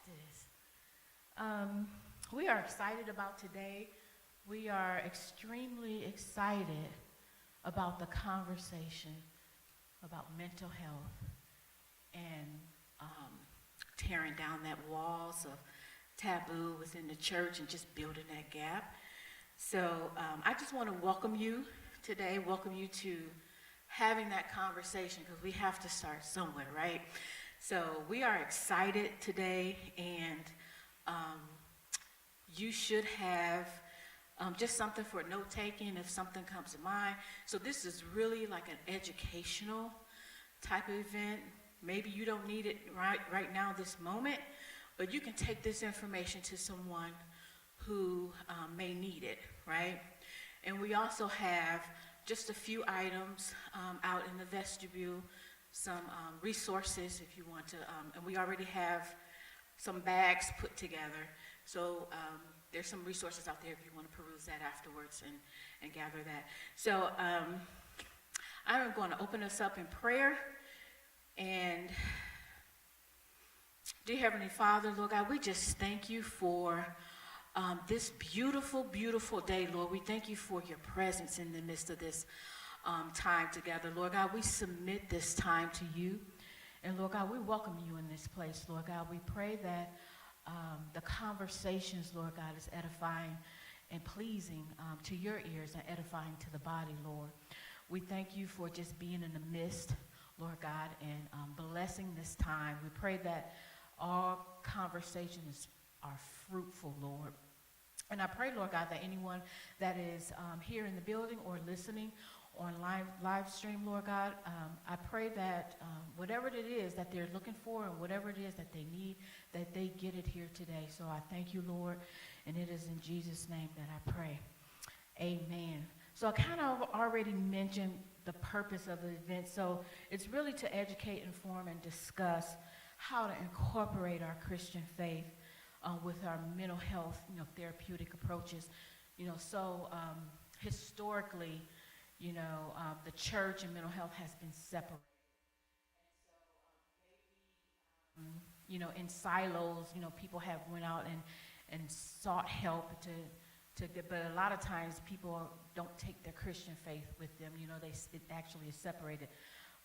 practice. We are excited about today. We are extremely excited about the conversation about mental health and tearing down that walls of taboo within the church and just building that gap. So I just want to welcome you today, welcome you to having that conversation because we have to start somewhere, right? So we are excited today, and you should have just something for note-taking if something comes to mind. So this is really like an educational type of event. Maybe you don't need it right now, this moment, but you can take this information to someone who may need it, right? And we also have just a few items out in the vestibule, some resources if you want to, and we already have some bags put together. So there's some resources out there if you want to peruse that afterwards and gather that. So I'm going to open us up in prayer. And dear Heavenly Father, Lord God, we just thank you for this beautiful, beautiful day, Lord. We thank you for your presence in the midst of this time together. Lord God, we submit this time to you. And Lord God, we welcome you in this place, Lord God. We pray that the conversations, Lord God, is edifying and pleasing to your ears and edifying to the body, Lord. We thank you for just being in the midst, Lord God, and blessing this time. We pray that all conversations are fruitful, Lord. And I pray, Lord God, that anyone that is here in the building or listening on live stream, Lord God, I pray that whatever it is that they're looking for and whatever it is that they need, that they get it here today. So I thank you, Lord, and it is in Jesus' name that I pray. Amen. So I kind of already mentioned the purpose of the event. So it's really to educate, inform, and discuss how to incorporate our Christian faith with our mental health, therapeutic approaches. So historically, the church and mental health has been separated. And so maybe, in silos, people have went out and sought help to get, but a lot of times people don't take their Christian faith with them. It actually is separated.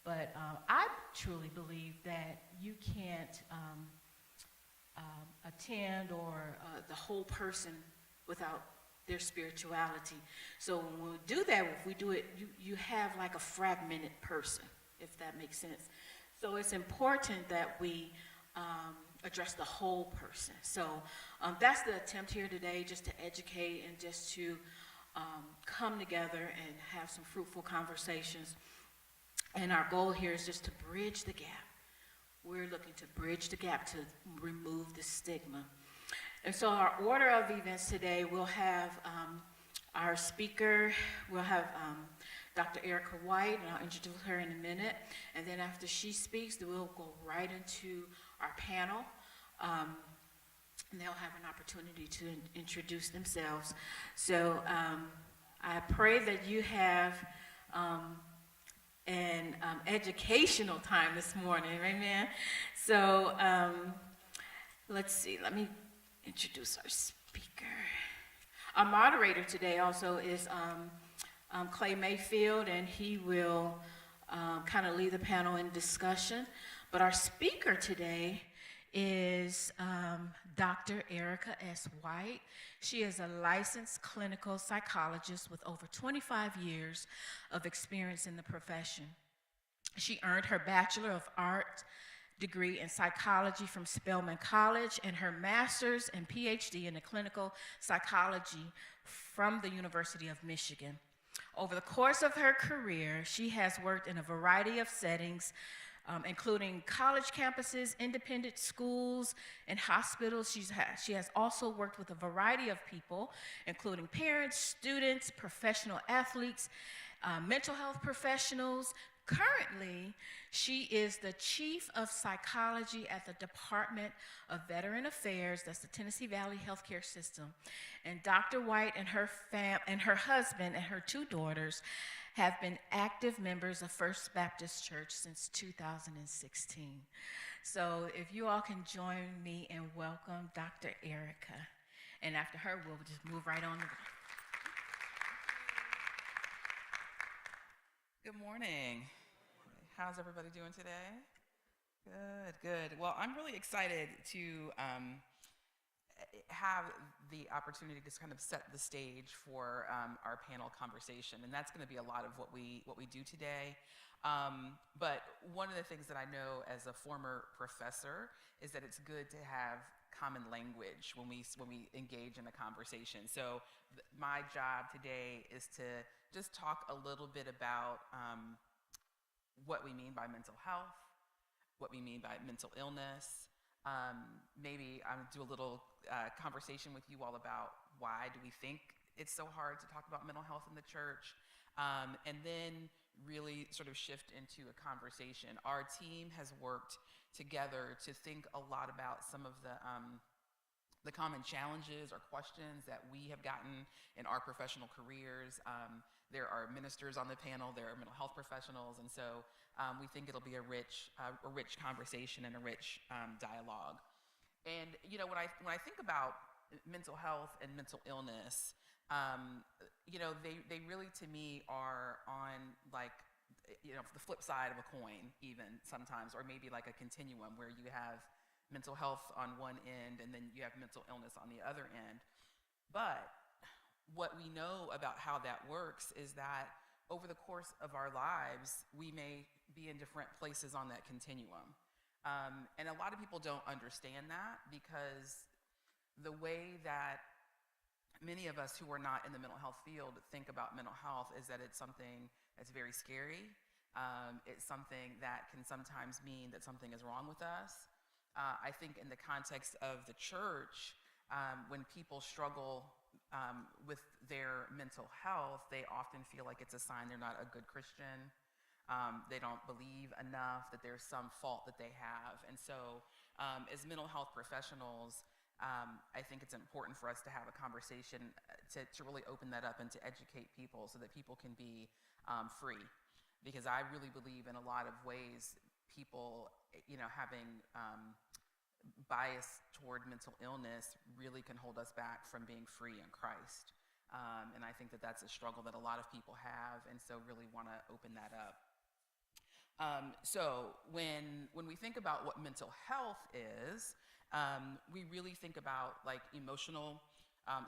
But I truly believe that you can't attend or the whole person without their spirituality. So when we do that, if we do it, you have like a fragmented person, if that makes sense. So it's important that we address the whole person. So that's the attempt here today, just to educate and just to come together and have some fruitful conversations. And our goal here is just to bridge the gap. We're looking to bridge the gap to remove the stigma. And so our order of events today, we'll have our speaker, we'll have Dr. Erica White, and I'll introduce her in a minute. And then after she speaks, we'll go right into our panel. And they'll have an opportunity to introduce themselves. So I pray that you have an educational time this morning, amen? So let's see, let me introduce our speaker. Our moderator today also is Clay Mayfield, and he will kind of lead the panel in discussion. But our speaker today is Dr. Erica S. White. She is a licensed clinical psychologist with over 25 years of experience in the profession. She earned her Bachelor of Arts degree in psychology from Spelman College and her master's and PhD in clinical psychology from the University of Michigan. Over the course of her career, she has worked in a variety of settings, including college campuses, independent schools, and hospitals. She has also worked with a variety of people, including parents, students, professional athletes, mental health professionals. Currently, she is the Chief of Psychology at the Department of Veteran Affairs, that's the Tennessee Valley Healthcare System. And Dr. White and her husband and her two daughters have been active members of First Baptist Church since 2016. So if you all can join me in welcome Dr. Erica. And after her, we'll just move right on. Good morning. How's everybody doing today? Good, good. Well, I'm really excited to have the opportunity to kind of set the stage for our panel conversation, and that's going to be a lot of what we do today. But one of the things that I know as a former professor is that it's good to have common language when we engage in a conversation. So my job today is to just talk a little bit about what we mean by mental health, what we mean by mental illness. Maybe I'll do a little conversation with you all about why do we think it's so hard to talk about mental health in the church, and then really sort of shift into a conversation. Our team has worked together to think a lot about some of the common challenges or questions that we have gotten in our professional careers. There are ministers on the panel, there are mental health professionals, and so we think it'll be a rich conversation and a rich dialogue. And you know, when I think about mental health and mental illness, you know, they really to me are on like, you know, the flip side of a coin even sometimes, or maybe like a continuum where you have mental health on one end and then you have mental illness on the other end. But what we know about how that works is that over the course of our lives, we may be in different places on that continuum. And a lot of people don't understand that because the way that many of us who are not in the mental health field think about mental health is that it's something that's very scary. It's something that can sometimes mean that something is wrong with us. I think in the context of the church, when people struggle with their mental health, they often feel like it's a sign they're not a good Christian. They don't believe enough, that there's some fault that they have. And so as mental health professionals, I think it's important for us to have a conversation to really open that up and to educate people so that people can be free. Because I really believe in a lot of ways people, you know, having bias toward mental illness really can hold us back from being free in Christ. And I think that that's a struggle that a lot of people have, and so really want to open that up. So when we think about what mental health is, we really think about like emotional,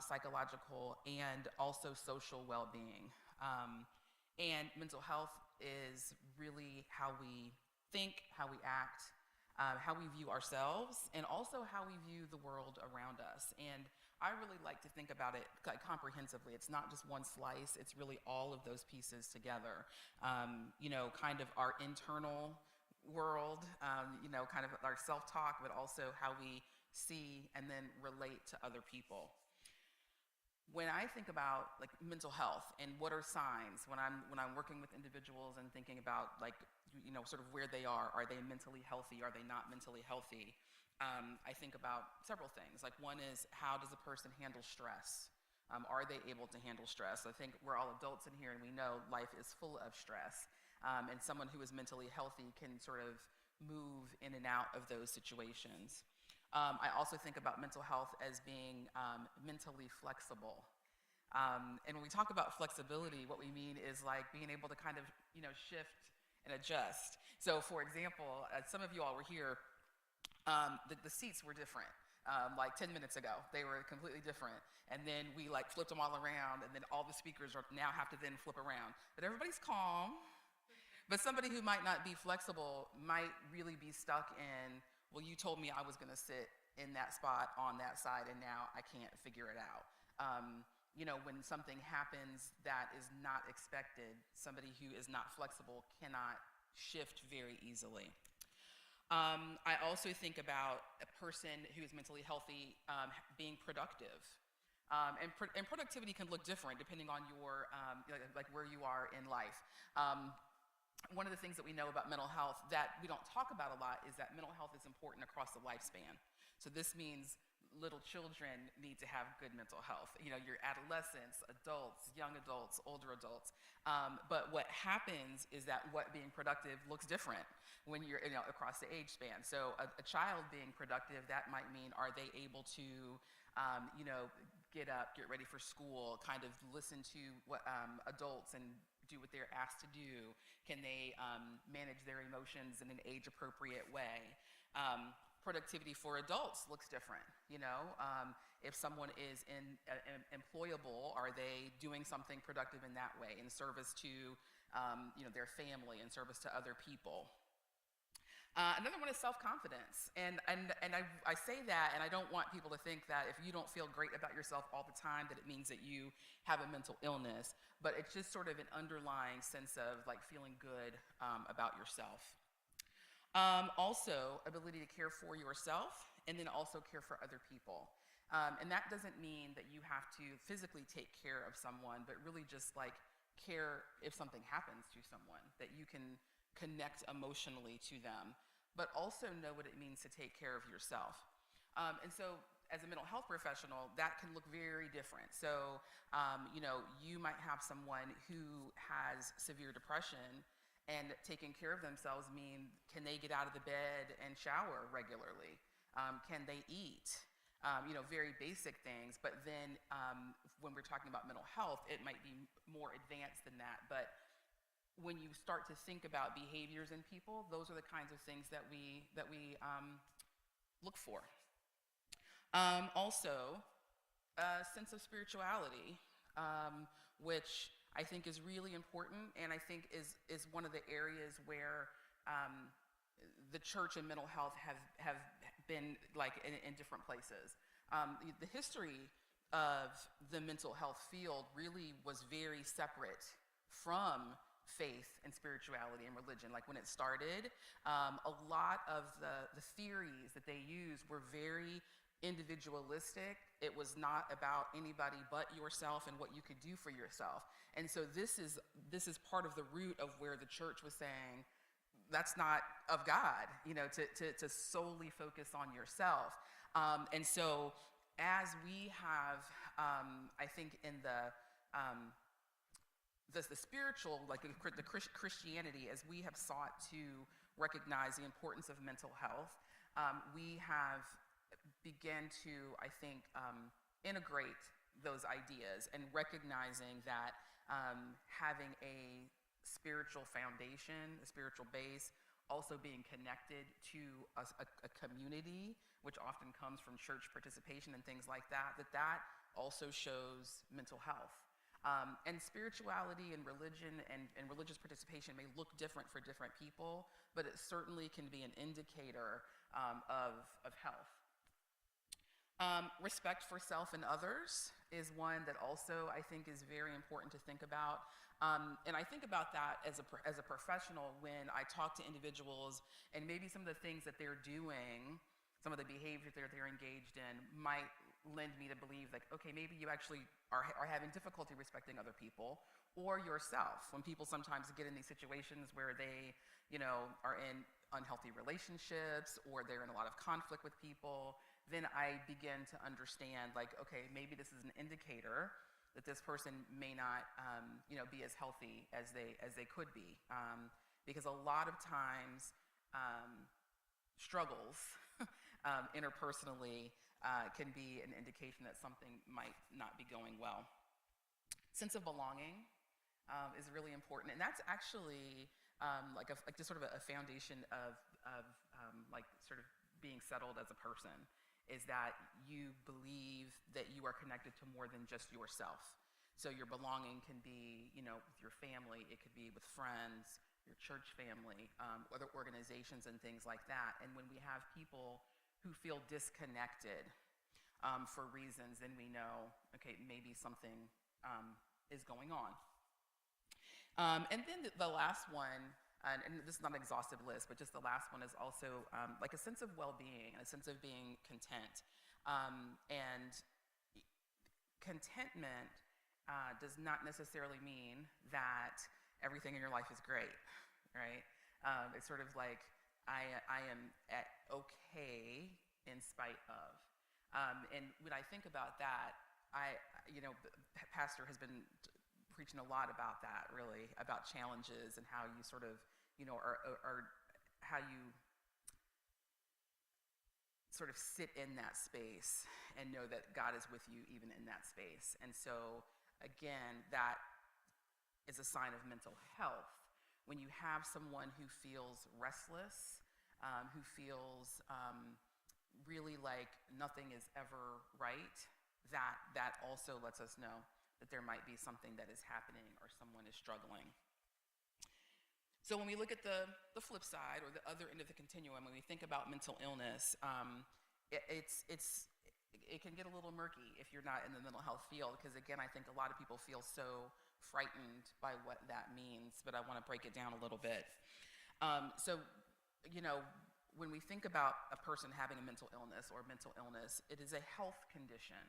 psychological, and also social well-being. And mental health is really how we think, how we act, how we view ourselves, and also how we view the world around us. And I really like to think about it comprehensively. It's not just one slice, it's really all of those pieces together. You know, kind of our internal world, you know, kind of our self-talk, but also how we see and then relate to other people. When I think about like mental health and what are signs when I'm working with individuals and thinking about like, you know, sort of where they are they mentally healthy, are they not mentally healthy? I think about several things. Like one is, how does a person handle stress? Are they able to handle stress? I think we're all adults in here and we know life is full of stress. And someone who is mentally healthy can sort of move in and out of those situations. I also think about mental health as being mentally flexible. And when we talk about flexibility, what we mean is like being able to kind of, you know, shift and adjust. So for example, some of you all were here, the seats were different. Like 10 minutes ago, they were completely different. And then we like flipped them all around, and then all the speakers now have to then flip around. But everybody's calm. But somebody who might not be flexible might really be stuck in, well, you told me I was gonna sit in that spot on that side and now I can't figure it out. You know, when something happens that is not expected, somebody who is not flexible cannot shift very easily. I also think about a person who is mentally healthy being productive. And productivity can look different depending on your, like where you are in life. One of the things that we know about mental health that we don't talk about a lot is that mental health is important across the lifespan. So this means little children need to have good mental health. You know, your adolescents, adults, young adults, older adults. But what happens is that what being productive looks different when you're, you know, across the age span. So a child being productive, that might mean, are they able to, you know, get up, get ready for school, kind of listen to what adults and do what they're asked to do? Can they manage their emotions in an age-appropriate way? Productivity for adults looks different. You know, if someone is employable, are they doing something productive in that way, in service to you know, their family, in service to other people? Another one is self-confidence, and I say that, and I don't want people to think that if you don't feel great about yourself all the time, that it means that you have a mental illness, but it's just sort of an underlying sense of like feeling good about yourself. Also, ability to care for yourself and then also care for other people. And that doesn't mean that you have to physically take care of someone, but really just like care if something happens to someone, that you can connect emotionally to them, but also know what it means to take care of yourself. And so as a mental health professional, that can look very different. So, you know, you might have someone who has severe depression, and taking care of themselves mean, can they get out of the bed and shower regularly? Can they eat? You know, very basic things. But then when we're talking about mental health, it might be more advanced than that. But when you start to think about behaviors in people, those are the kinds of things that we look for. Also, a sense of spirituality, which I think is really important, and I think is one of the areas where the church and mental health have been like in different places. The history of the mental health field really was very separate from faith and spirituality and religion. Like when it started, a lot of the theories that they used were very individualistic. It was not about anybody but yourself and what you could do for yourself. And so this is part of the root of where the church was saying, that's not of God, you know, to solely focus on yourself. And so as we have, I think in the spiritual, like the Christianity, as we have sought to recognize the importance of mental health, we have began to, I think, integrate those ideas and recognizing that having a spiritual foundation, a spiritual base, also being connected to a community, which often comes from church participation and things like that, that also shows mental health. And spirituality and religion and religious participation may look different for different people, but it certainly can be an indicator of health. Respect for self and others is one that also I think is very important to think about. And I think about that as a professional when I talk to individuals, and maybe some of the things that they're doing, some of the behaviors that they're engaged in might lend me to believe like, okay, maybe you actually are having difficulty respecting other people or yourself. When people sometimes get in these situations where they, you know, are in unhealthy relationships or they're in a lot of conflict with people, then I begin to understand like, okay, maybe this is an indicator that this person may not, you know, be as healthy as they could be, because a lot of times struggles interpersonally can be an indication that something might not be going well. Sense of belonging is really important, and that's actually like just sort of a foundation of like sort of being settled as a person, is that you believe that you are connected to more than just yourself. So your belonging can be, you know, with your family, it could be with friends, your church family, other organizations and things like that. And when we have people who feel disconnected for reasons, then we know, okay, maybe something is going on. And then the last one, and this is not an exhaustive list, but just the last one is also like a sense of well-being, a sense of being content. And contentment does not necessarily mean that everything in your life is great, right? It's sort of like I am at okay in spite of. And when I think about that, Pastor has been preaching a lot about that, really, about challenges and how you sort of, are how you sort of sit in that space and know that God is with you even in that space. And so, again, that is a sign of mental health. When you have someone who feels restless, who feels really like nothing is ever right, that also lets us know that there might be something that is happening or someone is struggling. So when we look at the flip side or the other end of the continuum, when we think about mental illness, it can get a little murky if you're not in the mental health field, because again, I think a lot of people feel so frightened by what that means, but I want to break it down a little bit. So, when we think about a person having a mental illness or mental illness, it is a health condition.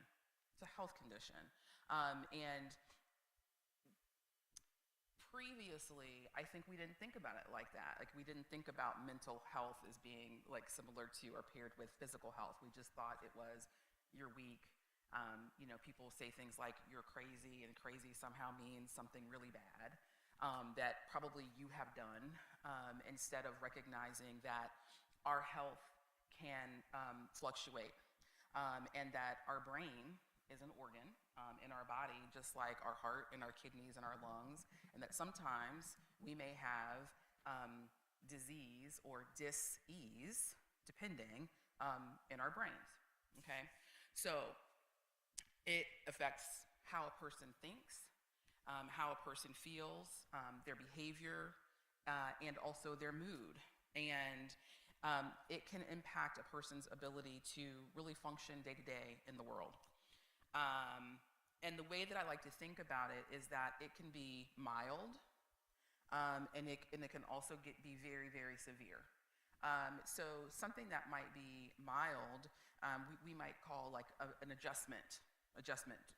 It's a health condition. And previously, I think we didn't think about it like that. Like, we didn't think about mental health as being like similar to or paired with physical health. We just thought it was, you're weak. People say things like you're crazy, and crazy somehow means something really bad that probably you have done, instead of recognizing that our health can fluctuate, and that our brain is an organ in our body, just like our heart and our kidneys and our lungs, and that sometimes we may have disease or dis-ease, depending, in our brains, okay? So it affects how a person thinks, how a person feels, their behavior, and also their mood. And it can impact a person's ability to really function day to day in the world. And the way that I like to think about it is that it can be mild, and it can also be very, very severe. So something that might be mild, we might call like an adjustment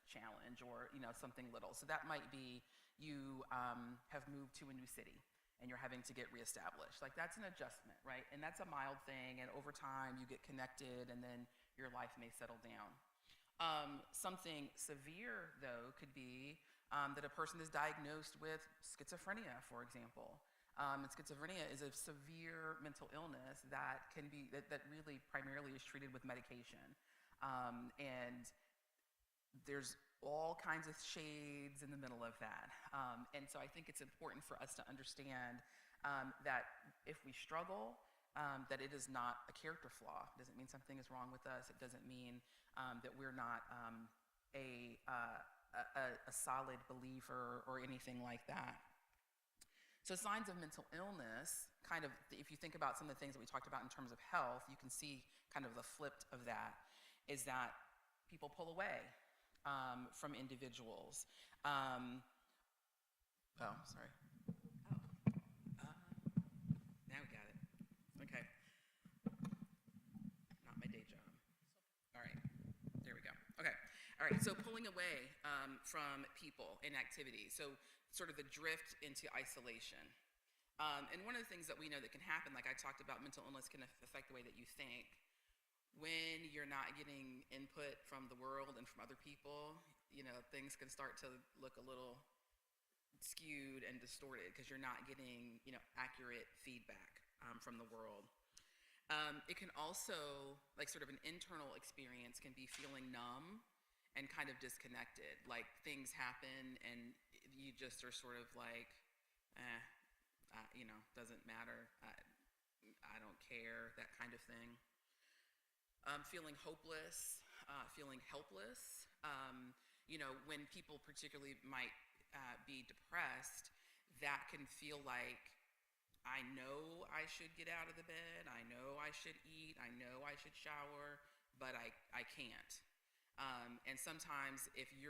challenge, or something little. So that might be you have moved to a new city and you're having to get reestablished. Like, that's an adjustment, right? And that's a mild thing, and over time you get connected and then your life may settle down. Something severe, though, could be that a person is diagnosed with schizophrenia, for example. And schizophrenia is a severe mental illness that can be, that really primarily is treated with medication. And there's all kinds of shades in the middle of that. And so I think it's important for us to understand that if we struggle, that it is not a character flaw. It doesn't mean something is wrong with us. It doesn't mean that we're not a solid believer or anything like that. So signs of mental illness, kind of, if you think about some of the things that we talked about in terms of health, you can see kind of the flip of that, is that people pull away from individuals. Now we got it. Okay. Not my day job. All right. There we go. Okay. All right. So pulling away from people in activity. So sort of the drift into isolation. And one of the things that we know that can happen, like I talked about, mental illness can affect the way that you think. When you're not getting input from the world and from other people, things can start to look a little skewed and distorted because you're not getting, accurate feedback from the world. It can also, like, sort of an internal experience can be feeling numb and kind of disconnected. Like, things happen and you just are sort of like, doesn't matter. I don't care, that kind of thing. Feeling hopeless, feeling helpless. When people particularly might be depressed, that can feel like, I know I should get out of the bed, I know I should eat, I know I should shower, but I can't. And sometimes if you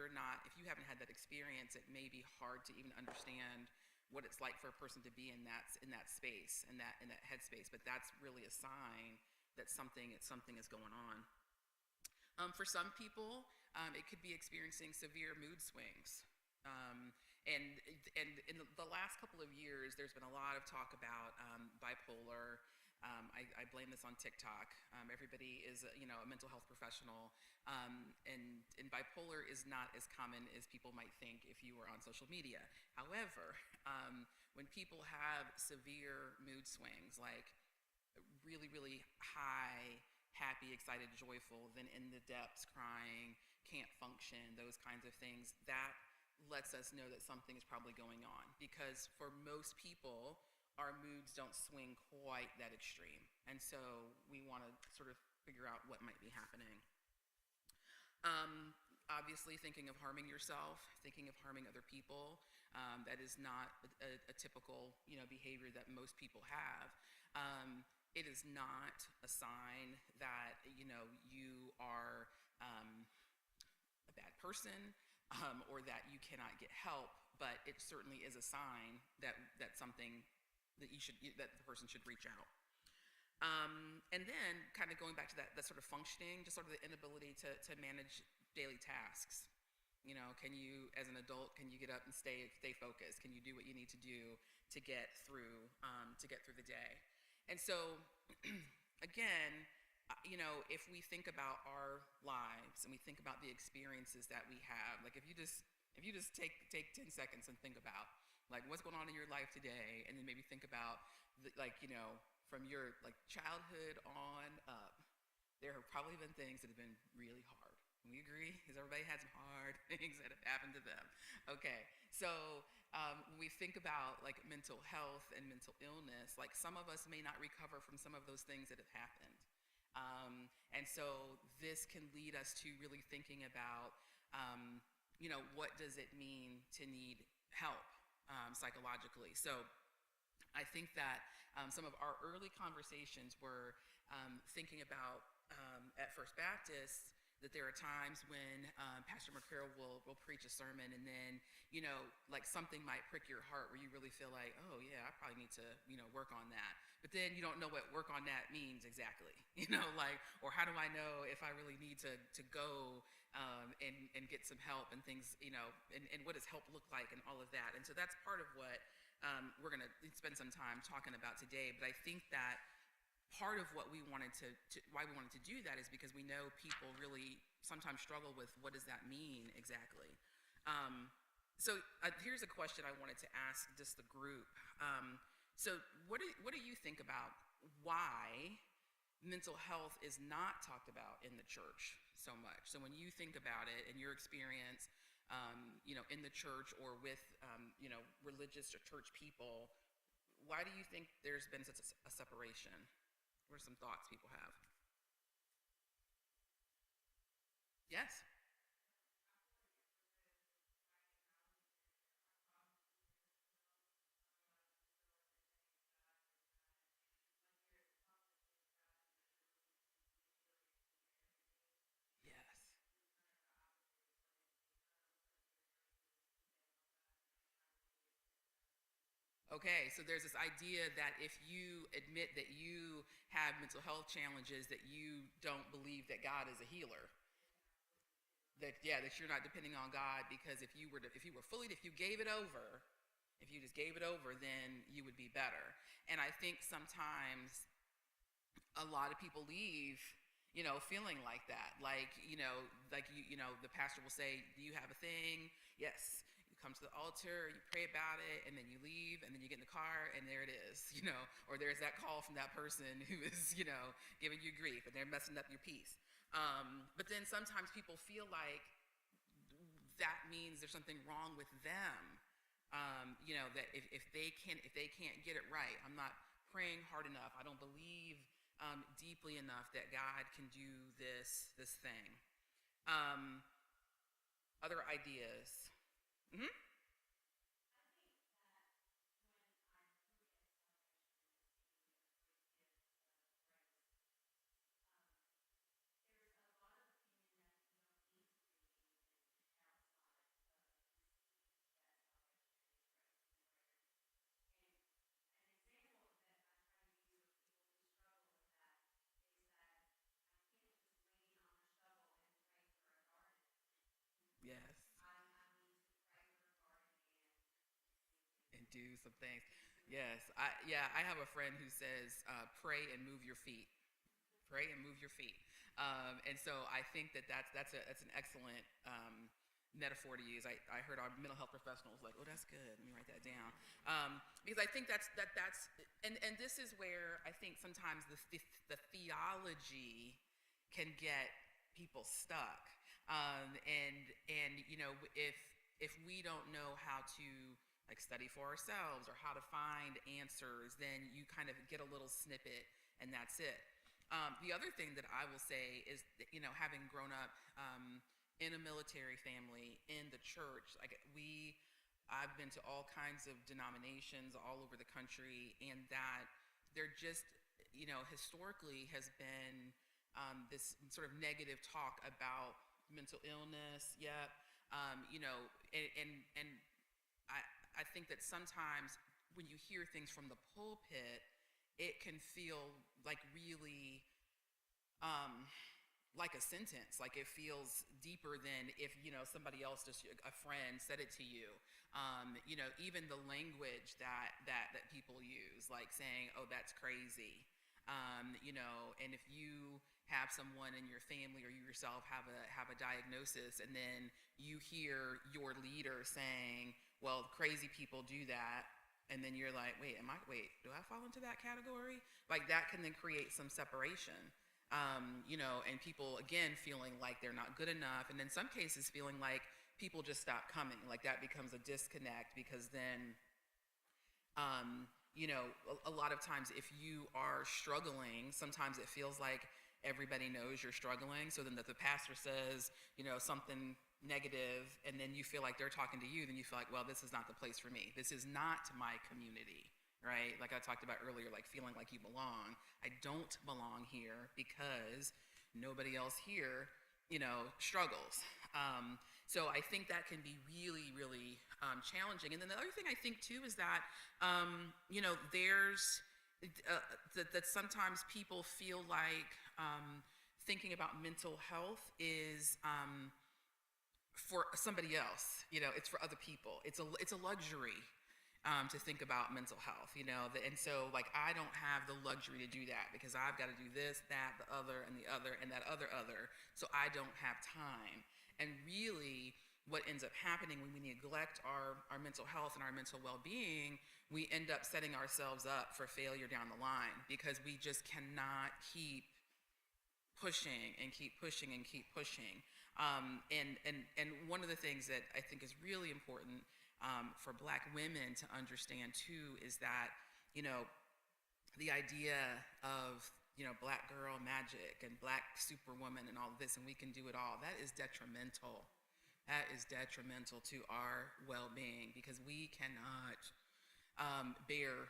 haven't had that experience, it may be hard to even understand what it's like for a person to be in that space, in that headspace. But that's really a sign that something is going on. For some people, it could be experiencing severe mood swings. And in the last couple of years, there's been a lot of talk about bipolar I blame this on TikTok. Everybody is, a mental health professional, and bipolar is not as common as people might think if you were on social media. However, when people have severe mood swings, like really, really high, happy, excited, joyful, then in the depths, crying, can't function, those kinds of things, that lets us know that something is probably going on. Because for most people, our moods don't swing quite that extreme. And so we want to sort of figure out what might be happening. Obviously, thinking of harming yourself, thinking of harming other people, that is not a typical, behavior that most people have. It is not a sign that, you are a bad person, or that you cannot get help, but it certainly is a sign that something that that the person should reach out. And then kind of going back to that sort of functioning, just sort of the inability to manage daily tasks. Can you, as an adult, can you get up and stay focused? Can you do what you need to do to get through the day? And so, again, if we think about our lives and we think about the experiences that we have, like if you just take 10 seconds and think about like what's going on in your life today, and then maybe think about from your childhood on up, there have probably been things that have been really hard. Can we agree? Has everybody had some hard things that have happened to them? Okay, so when we think about mental health and mental illness, some of us may not recover from some of those things that have happened. And so this can lead us to really thinking about, what does it mean to need help psychologically? So I think that some of our early conversations were thinking about at First Baptist that there are times when Pastor McCarroll will preach a sermon, and then something might prick your heart where you really feel like, oh yeah, I probably need to work on that. But then you don't know what work on that means exactly, or how do I know if I really need to go and get some help and things, and what does help look like and all of that. And so that's part of what we're gonna spend some time talking about today. But I think that part of what why we wanted to do that is because we know people really sometimes struggle with what does that mean exactly. So here's a question I wanted to ask just the group. So what do you think about why mental health is not talked about in the church so much? So when you think about it in your experience, in the church or with, religious or church people, why do you think there's been such a separation? What are some thoughts people have? Yes. Yes. Okay, so there's this idea that if you admit that you have mental health challenges, that you don't believe that God is a healer. That you're not depending on God, because if you gave it over, if you just gave it over, then you would be better. And I think sometimes a lot of people leave, feeling like that. The pastor will say, "Do you have a thing?" Yes. You come to the altar, you pray about it, and then you leave, and then you get in the car, and there it is, or there's that call from that person who is, giving you grief, and they're messing up your peace. But then sometimes people feel like that means there's something wrong with them. That if they can't get it right, I'm not praying hard enough, I don't believe deeply enough that God can do this thing. Other ideas? Mm-hmm. Yes. And do some things. Yes, I have a friend who says, "Pray and move your feet." Pray and move your feet. And so I think that's an excellent metaphor to use. I heard our mental health professionals like, oh, that's good. Let me write that down. Because I think that's and this is where I think sometimes the theology can get people stuck. And you know, if we don't know how to like study for ourselves or how to find answers, then you kind of get a little snippet and that's it. The other thing that I will say is, that, you know, having grown up in a military family in the church, I've been to all kinds of denominations all over the country, and that there just, you know, historically has been this sort of negative talk about mental illness. Yep. You know, and I think that sometimes when you hear things from the pulpit, it can feel like really like a sentence, like it feels deeper than if, you know, somebody else, just a friend, said it to you. You know, even the language that people use, like saying, oh, that's crazy. You know, and if you have someone in your family or you yourself have a diagnosis, and then you hear your leader saying, well, crazy people do that, and then you're like, wait, do I fall into that category? Like that can then create some separation. You know, and people again feeling like they're not good enough, and in some cases feeling like people just stop coming. Like that becomes a disconnect, because then you know, a lot of times if you are struggling, sometimes it feels like everybody knows you're struggling. So then that the pastor says, you know, something negative, and then you feel like they're talking to you, then you feel like, well, this is not the place for me. This is not my community, right? Like I talked about earlier, like feeling like you belong. I don't belong here because nobody else here, you know, struggles. So I think that can be really, really challenging. And then the other thing I think too is that, you know, there's that sometimes people feel like thinking about mental health is for somebody else. You know, it's for other people. It's a luxury to think about mental health, you know, and so like I don't have the luxury to do that because I've got to do this, that, the other, and the other, and that other, so I don't have time. And really, what ends up happening when we neglect our mental health and our mental well-being, we end up setting ourselves up for failure down the line, because we just cannot keep pushing and keep pushing and keep pushing. And one of the things that I think is really important for Black women to understand too is that, you know, the idea of, you know, Black girl magic and Black superwoman and all of this, and we can do it all, that is detrimental. That is detrimental to our well-being, because we cannot bear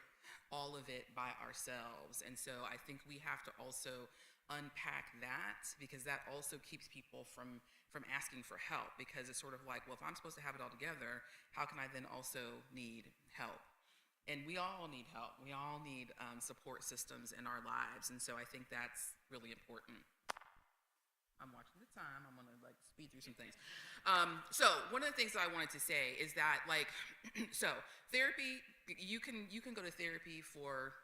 all of it by ourselves. And so I think we have to also unpack that, because that also keeps people from asking for help, because it's sort of like, well, if I'm supposed to have it all together, how can I then also need help? And we all need help. We all need support systems in our lives. And so I think that's really important. I'm watching the time. I'm gonna like speed through some things. So one of the things that I wanted to say is that, like, so therapy, you can go to therapy for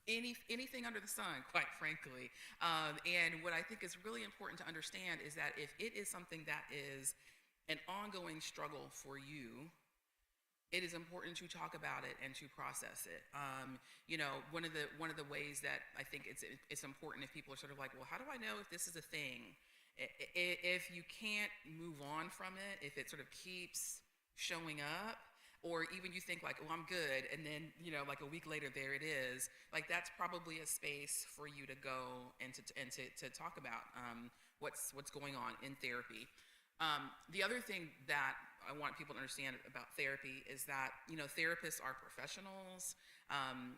anything under the sun, quite frankly. And what I think is really important to understand is that if it is something that is an ongoing struggle for you, it is important to talk about it and to process it. You know, one of the ways that I think it's important, if people are sort of like, well, how do I know if this is a thing? If you can't move on from it, if it sort of keeps showing up, or even you think like, oh, I'm good, and then, you know, like a week later, there it is, like that's probably a space for you to go and to talk about what's going on in therapy. The other thing that I want people to understand about therapy is that, you know, therapists are professionals.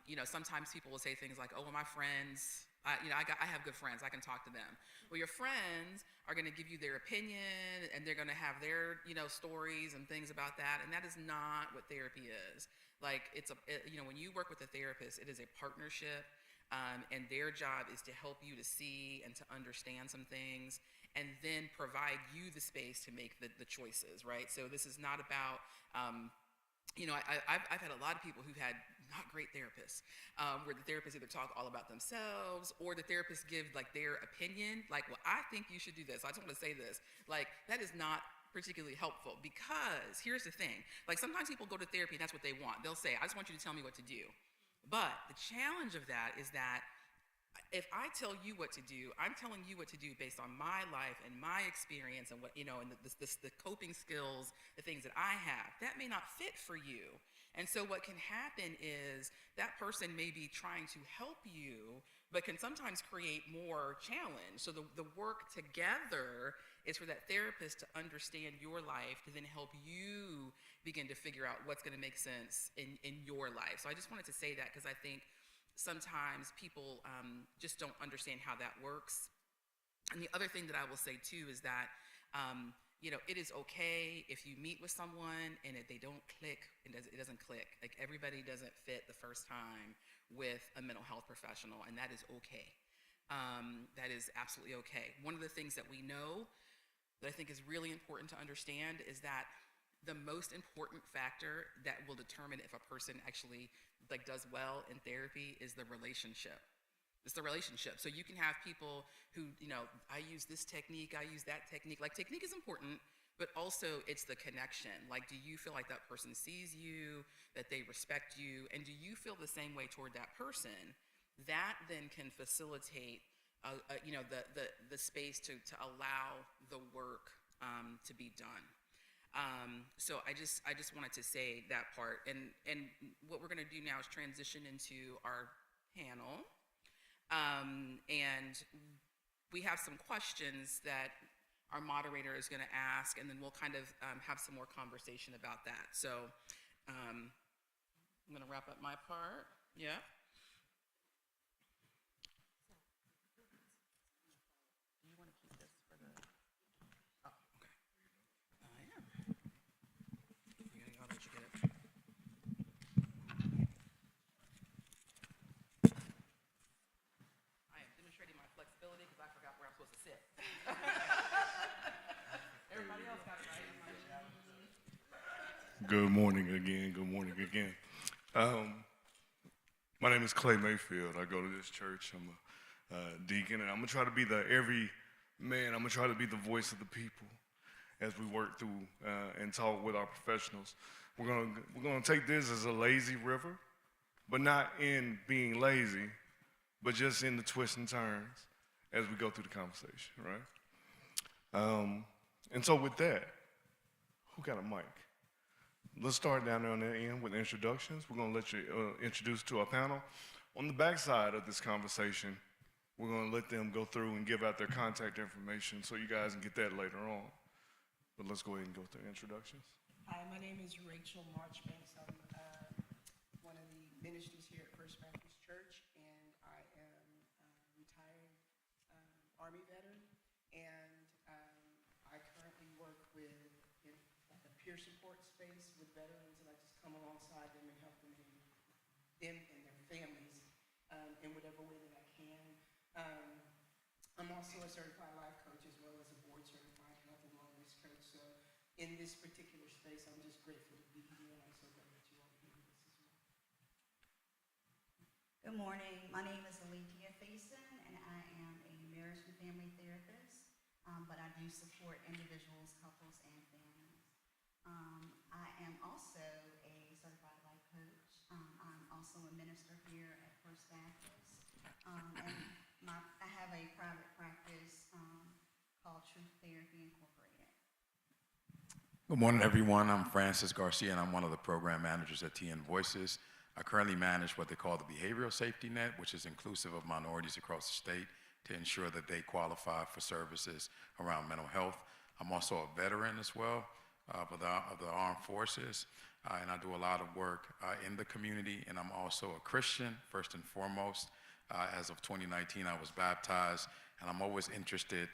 You know, sometimes people will say things like, oh, well, my friends, you know, I have good friends, I can talk to them. Well, your friends are going to give you their opinion, and they're going to have their, you know, stories and things about that, and that is not what therapy is. Like, you know, when you work with a therapist, it is a partnership, and their job is to help you to see and to understand some things, and then provide you the space to make the choices, right? So this is not about, you know, I've had a lot of people who've had not great therapists, where the therapists either talk all about themselves or the therapists give like their opinion, like, well, I think you should do this. I just want to say this. Like, that is not particularly helpful, because here's the thing. Like, sometimes people go to therapy and that's what they want. They'll say, I just want you to tell me what to do. But the challenge of that is that if I tell you what to do, I'm telling you what to do based on my life and my experience and what, you know, and the coping skills, the things that I have. That may not fit for you. And so what can happen is that person may be trying to help you, but can sometimes create more challenge. So the work together is for that therapist to understand your life, to then help you begin to figure out what's going to make sense in your life. So I just wanted to say that because I think sometimes people just don't understand how that works. And the other thing that I will say too is that, you know, it is okay if you meet with someone and if they don't click, it doesn't click. Like, everybody doesn't fit the first time with a mental health professional, and that is okay. That is absolutely okay. One of the things that we know that I think is really important to understand is that the most important factor that will determine if a person actually like does well in therapy is the relationship. It's the relationship. So you can have people who, you know, I use this technique, I use that technique. Like, technique is important, but also it's the connection. Like, do you feel like that person sees you, that they respect you, and do you feel the same way toward that person? That then can facilitate, you know, the space to allow the work to be done. So I just wanted to say that part, and what we're going to do now is transition into our panel, and we have some questions that our moderator is going to ask, and then we'll kind of have some more conversation about that. So I'm going to wrap up my part. Yeah. Do you want to keep this for the? Oh, okay. Yeah. I'll let you get it. I am demonstrating my flexibility because I forgot where I'm supposed to sit. Everybody else got it right. Good morning again. Good morning again. My name is Clay Mayfield. I go to this church. I'm a deacon, and I'm gonna try to be I'm gonna try to be the voice of the people as we work through and talk with our professionals. We're gonna take this as a lazy river, but not in being lazy, but just in the twists and turns as we go through the conversation, right? And so with that, who got a mic? Let's start down there on the end with introductions. We're going to let you introduce to our panel. On the backside of this conversation, we're going to let them go through and give out their contact information so you guys can get that later on. But let's go ahead and go through introductions. Hi, my name is Rachel Marchbanks. I'm one of the ministers here at First Baptist Church, and I am a retired Army veteran, and I currently work with in like a peer support space with veterans, and I just come alongside them and help them and their families in whatever way that I can. I'm also a certified life coach as well as a board certified health and wellness coach. So in this particular space, I'm just grateful to be here, and I'm so glad that you all are here with us as well. Good morning. My name is Alethea Faison, and I am a marriage and family therapist, but I do support individuals, couples, and families. I am also a certified life coach. I'm also a minister here at First Baptist, and I have a private practice called Truth Therapy Incorporated. Good morning, everyone. I'm Francis Garcia, and I'm one of the program managers at TN Voices. I currently manage what they call the Behavioral Safety Net, which is inclusive of minorities across the state to ensure that they qualify for services around mental health. I'm also a veteran as well of the armed forces, and I do a lot of work in the community, and I'm also a Christian, first and foremost. As of 2019, I was baptized, and I'm always interested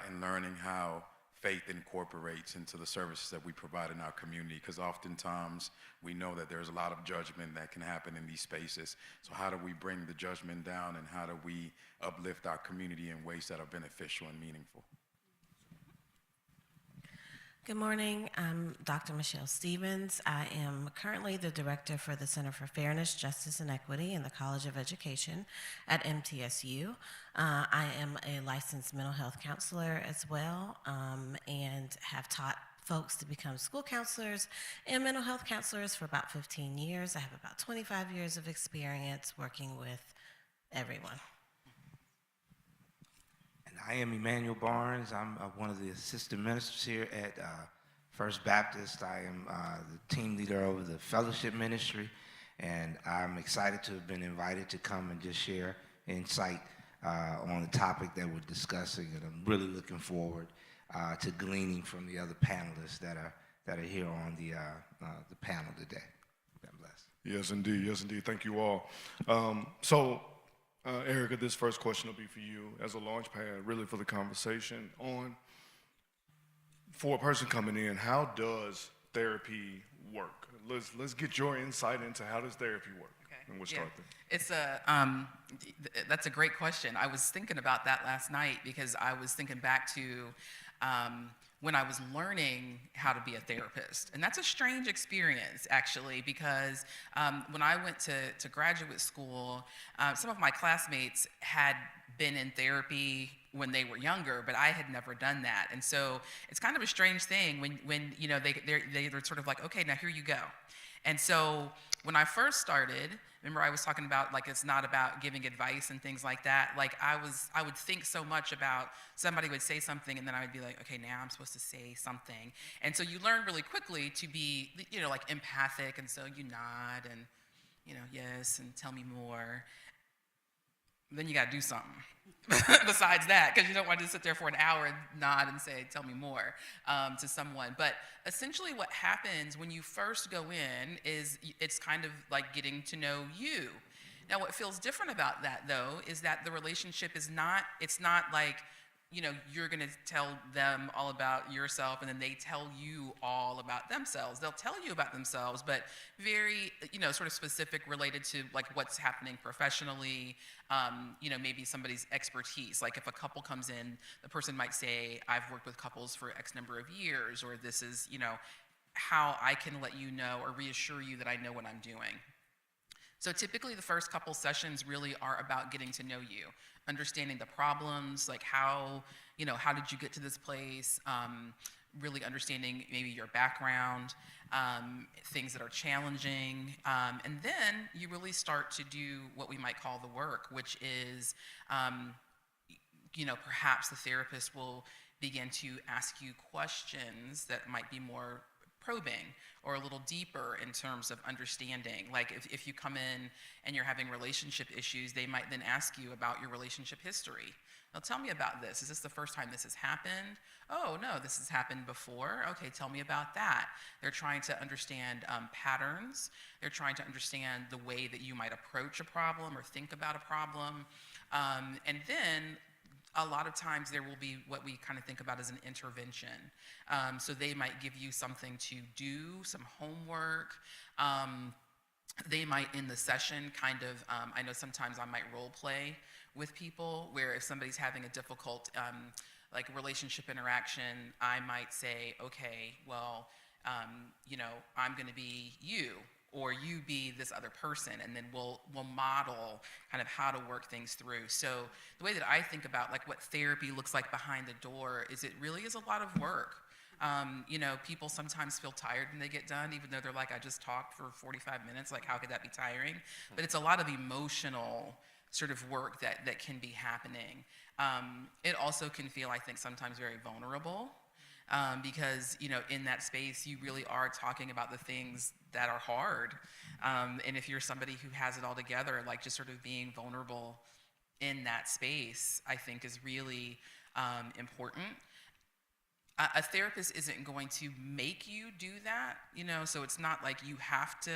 in learning how faith incorporates into the services that we provide in our community, because oftentimes we know that there's a lot of judgment that can happen in these spaces. So how do we bring the judgment down, and how do we uplift our community in ways that are beneficial and meaningful? Good morning. I'm Dr. Michelle Stevens. I am currently the director for the Center for Fairness, Justice, and Equity in the College of Education at MTSU. I am a licensed mental health counselor as well, and have taught folks to become school counselors and mental health counselors for about 15 years. I have about 25 years of experience working with everyone. And I am Emmanuel Barnes. I'm one of the assistant ministers here at First Baptist. I am the team leader over the fellowship ministry, and I'm excited to have been invited to come and just share insight on the topic that we're discussing, and I'm really looking forward to gleaning from the other panelists that are here on the panel today. God bless. Yes, indeed. Yes, indeed. Thank you all. Erica, this first question will be for you as a launch pad, really for the conversation on, for a person coming in, how does therapy work? Let's get your insight into how does therapy work, and we'll start there. It's that's a great question. I was thinking about that last night because I was thinking back to when I was learning how to be a therapist. And that's a strange experience, actually, because when I went to graduate school, some of my classmates had been in therapy when they were younger, but I had never done that. And so it's kind of a strange thing when you know, they're sort of like, okay, now here you go. And so when I first started, remember I was talking about, like, it's not about giving advice and things like that. Like, I would think so much about somebody would say something, and then I would be like, okay, now I'm supposed to say something. And so you learn really quickly to be, you know, like, empathic, and so you nod and, you know, yes, and tell me more. Then you got to do something besides that, because you don't want to sit there for an hour and nod and say, tell me more to someone. But essentially what happens when you first go in is it's kind of like getting to know you. Now, what feels different about that, though, is that the relationship is not, it's not like, you know, you're going to tell them all about yourself and then they tell you all about themselves. They'll tell you about themselves, but very, you know, sort of specific, related to like what's happening professionally, you know, maybe somebody's expertise. Like if a couple comes in, the person might say, I've worked with couples for X number of years, or this is, you know, how I can let you know or reassure you that I know what I'm doing. So typically the first couple sessions really are about getting to know you, understanding the problems, like how, you know, how did you get to this place, really understanding maybe your background, things that are challenging, and then you really start to do what we might call the work, which is, you know, perhaps the therapist will begin to ask you questions that might be more probing or a little deeper in terms of understanding. Like if you come in and you're having relationship issues, they might then ask you about your relationship history. Now tell me about this. Is this the first time this has happened? Oh, no, this has happened before. Okay, tell me about that. They're trying to understand patterns. They're trying to understand the way that you might approach a problem or think about a problem. And then a lot of times there will be what we kind of think about as an intervention. So they might give you something to do, some homework. They might, in the session, kind of, I know sometimes I might role play with people where if somebody's having a difficult like relationship interaction, I might say, okay, well, you know, I'm gonna be you, or you be this other person, and then we'll model kind of how to work things through. So the way that I think about like what therapy looks like behind the door is it really is a lot of work. You know, people sometimes feel tired when they get done, even though they're like, I just talked for 45 minutes, like how could that be tiring? But it's a lot of emotional sort of work that can be happening. It also can feel, I think, sometimes very vulnerable. Because, you know, in that space, you really are talking about the things that are hard. And if you're somebody who has it all together, like just sort of being vulnerable in that space, I think is really important. A therapist isn't going to make you do that, you know, so it's not like you have to,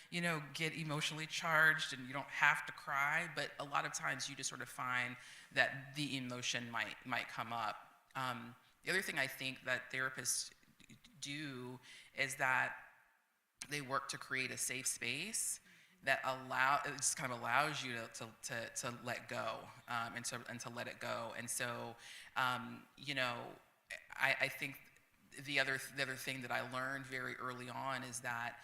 you know, get emotionally charged and you don't have to cry, but a lot of times you just sort of find that the emotion might come up. The other thing I think that therapists do is that they work to create a safe space that it just kind of allows you to let go and to let it go. And so, you know, I think the other thing that I learned very early on is that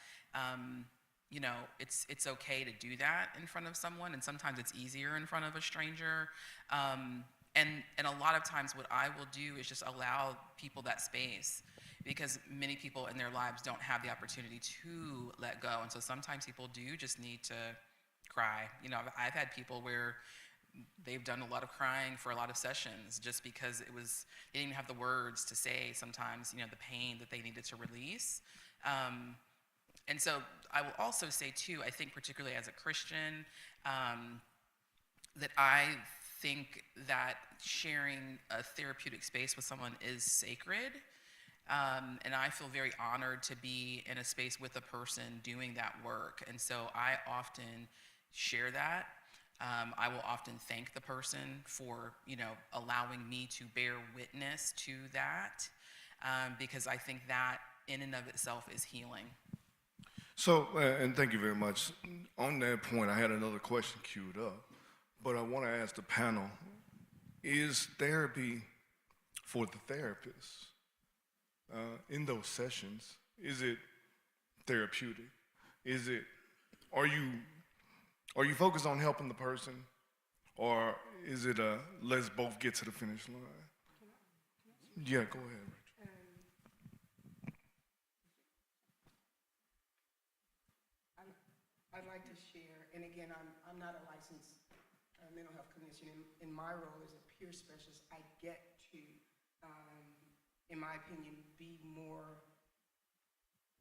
you know, it's okay to do that in front of someone, and sometimes it's easier in front of a stranger. And a lot of times what I will do is just allow people that space, because many people in their lives don't have the opportunity to let go. And so sometimes people do just need to cry. You know, I've had people where they've done a lot of crying for a lot of sessions just because they didn't have the words to say sometimes, you know, the pain that they needed to release. And so I will also say too, I think particularly as a Christian, that I think that sharing a therapeutic space with someone is sacred. And I feel very honored to be in a space with a person doing that work. And so I often share that. I will often thank the person for, you know, allowing me to bear witness to that, because I think that in and of itself is healing. So, and thank you very much. On that point, I had another question queued up, but I want to ask the panel, is therapy for the therapist? In those sessions, is it therapeutic? Are you focused on helping the person, or is it a let's both get to the finish line? Yeah, go ahead, Rachel. I'd like to share, and again, I'm not a licensed mental health clinician. In my role as a peer specialist, I get to, in my opinion, be more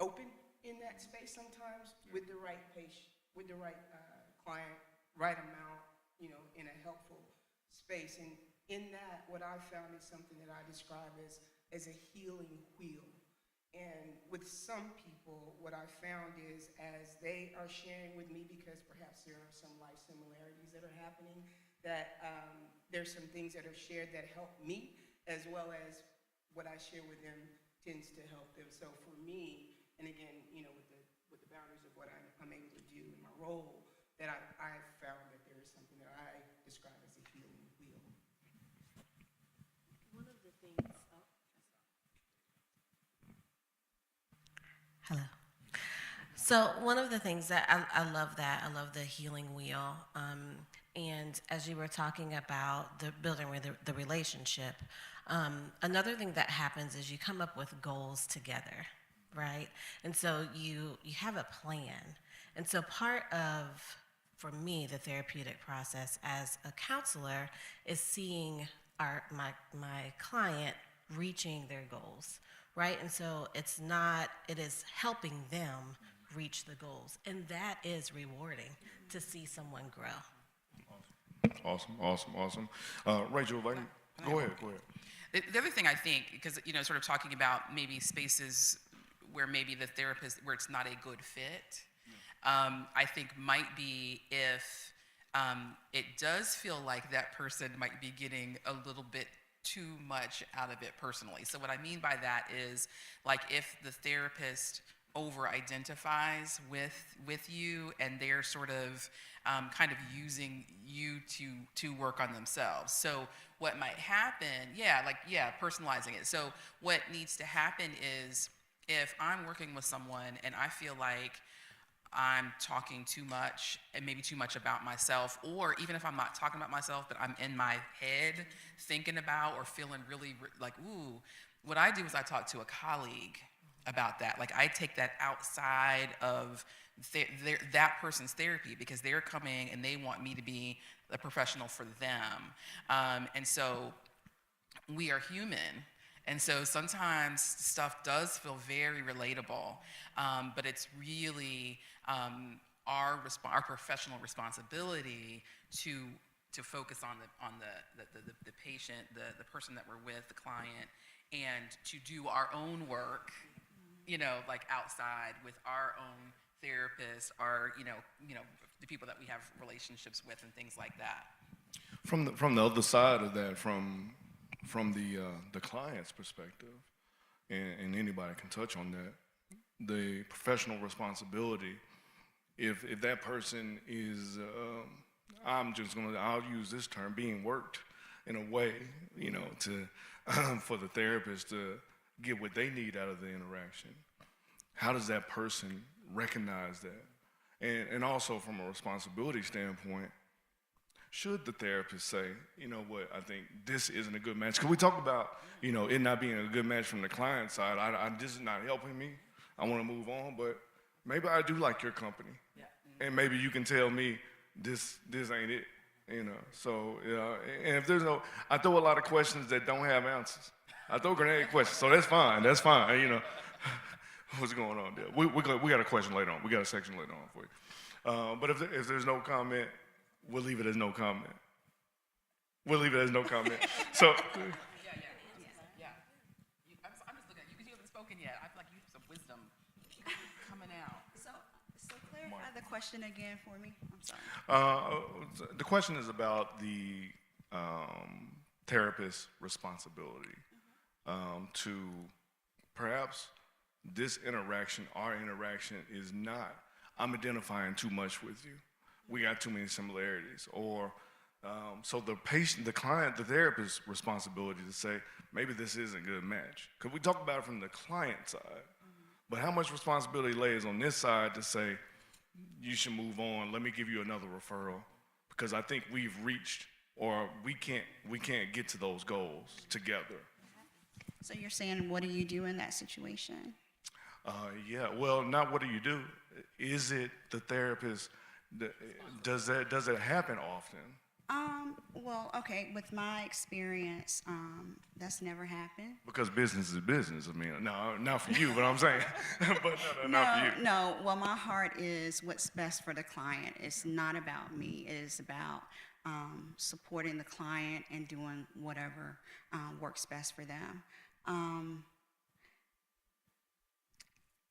open in that space sometimes with the right patient, with the right client, right amount, you know, in a helpful space. And in that, what I've found is something that I describe as a healing wheel. And with some people, what I found is as they are sharing with me, because perhaps there are some life similarities that are happening, that there's some things that are shared that help me, as well as what I share with them tends to help them. So for me, and again, you know, with the boundaries of what I'm able to do in my role, that I've found that there is something that I describe as a healing wheel. One of the things, Hello. So one of the things that I love the healing wheel. And as you were talking about the building with the relationship, another thing that happens is you come up with goals together, right? And so you have a plan. And so part of, for me, the therapeutic process as a counselor is seeing my client reaching their goals, right? And so it is helping them reach the goals. And that is rewarding to see someone grow. Awesome. Rachel, go ahead. The other thing I think, because, you know, sort of talking about maybe spaces where maybe the therapist, where it's not a good fit, I think might be if it does feel like that person might be getting a little bit too much out of it personally. So what I mean by that is, like, if the therapist over-identifies with you and they're sort of kind of using you to work on themselves. So what might happen, personalizing it. So what needs to happen is, if I'm working with someone and I feel like I'm talking too much and maybe too much about myself, or even if I'm not talking about myself, but I'm in my head thinking about or feeling really like, ooh, what I do is I talk to a colleague about that. Like, I take that outside of that person's therapy, because they're coming and they want me to be a professional for them. And so we are human. And so sometimes stuff does feel very relatable, but it's really our professional responsibility to focus on the patient, the person that we're with, the client, and to do our own work, you know, like outside with our own therapists, our, you know, the people that we have relationships with and things like that. From the other side of that, from the client's perspective, and anybody can touch on that, the professional responsibility, if that person is, I'll use this term, being worked in a way, you know, to for the therapist to get what they need out of the interaction, how does that person recognize that? And also from a responsibility standpoint, should the therapist say, you know what, I think this isn't a good match? Because we talk about, you know, it not being a good match from the client side. This is not helping me. I want to move on, but maybe I do like your company. Yeah. And maybe you can tell me this ain't it, you know. So, and if there's no, I throw a lot of questions that don't have answers. I throw grenade questions, so that's fine, you know. What's going on there? We got a question later on. We got a section later on for you. But if there's no comment, we'll leave it as no comment. We'll leave it as no comment. So, Yeah. I'm just looking at you because you haven't spoken yet. I feel like you have some wisdom coming out. So clarify the question again for me. I'm sorry. the question is about the therapist's responsibility to perhaps this interaction, our interaction is not, I'm identifying too much with you. We got too many similarities. Or, so the patient, the client, the therapist's responsibility to say, maybe this isn't a good match. Because we talk about it from the client side. But how much responsibility lays on this side to say, you should move on, let me give you another referral? Because I think we've reached, or we can't get to those goals together. So you're saying, what do you do in that situation? Yeah, well, not what do you do? Is it the therapist, does it happen often? Well, okay, with my experience, that's never happened. Because business is business. I mean, no, not for you, but I'm saying, but no, not for you. No, well, my heart is what's best for the client. It's not about me. It is about supporting the client and doing whatever works best for them.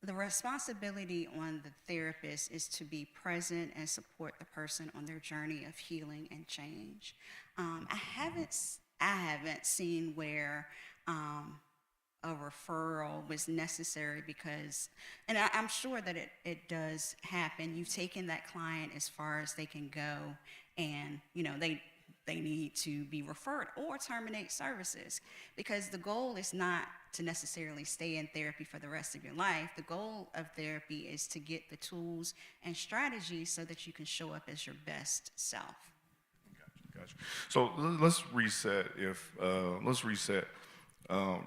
The responsibility on the therapist is to be present and support the person on their journey of healing and change. I haven't seen where a referral was necessary because, and I'm sure that it does happen. You've taken that client as far as they can go, and you know they need to be referred or terminate services, because the goal is not to necessarily stay in therapy for the rest of your life. The goal of therapy is to get the tools and strategies so that you can show up as your best self. Gotcha. So let's reset.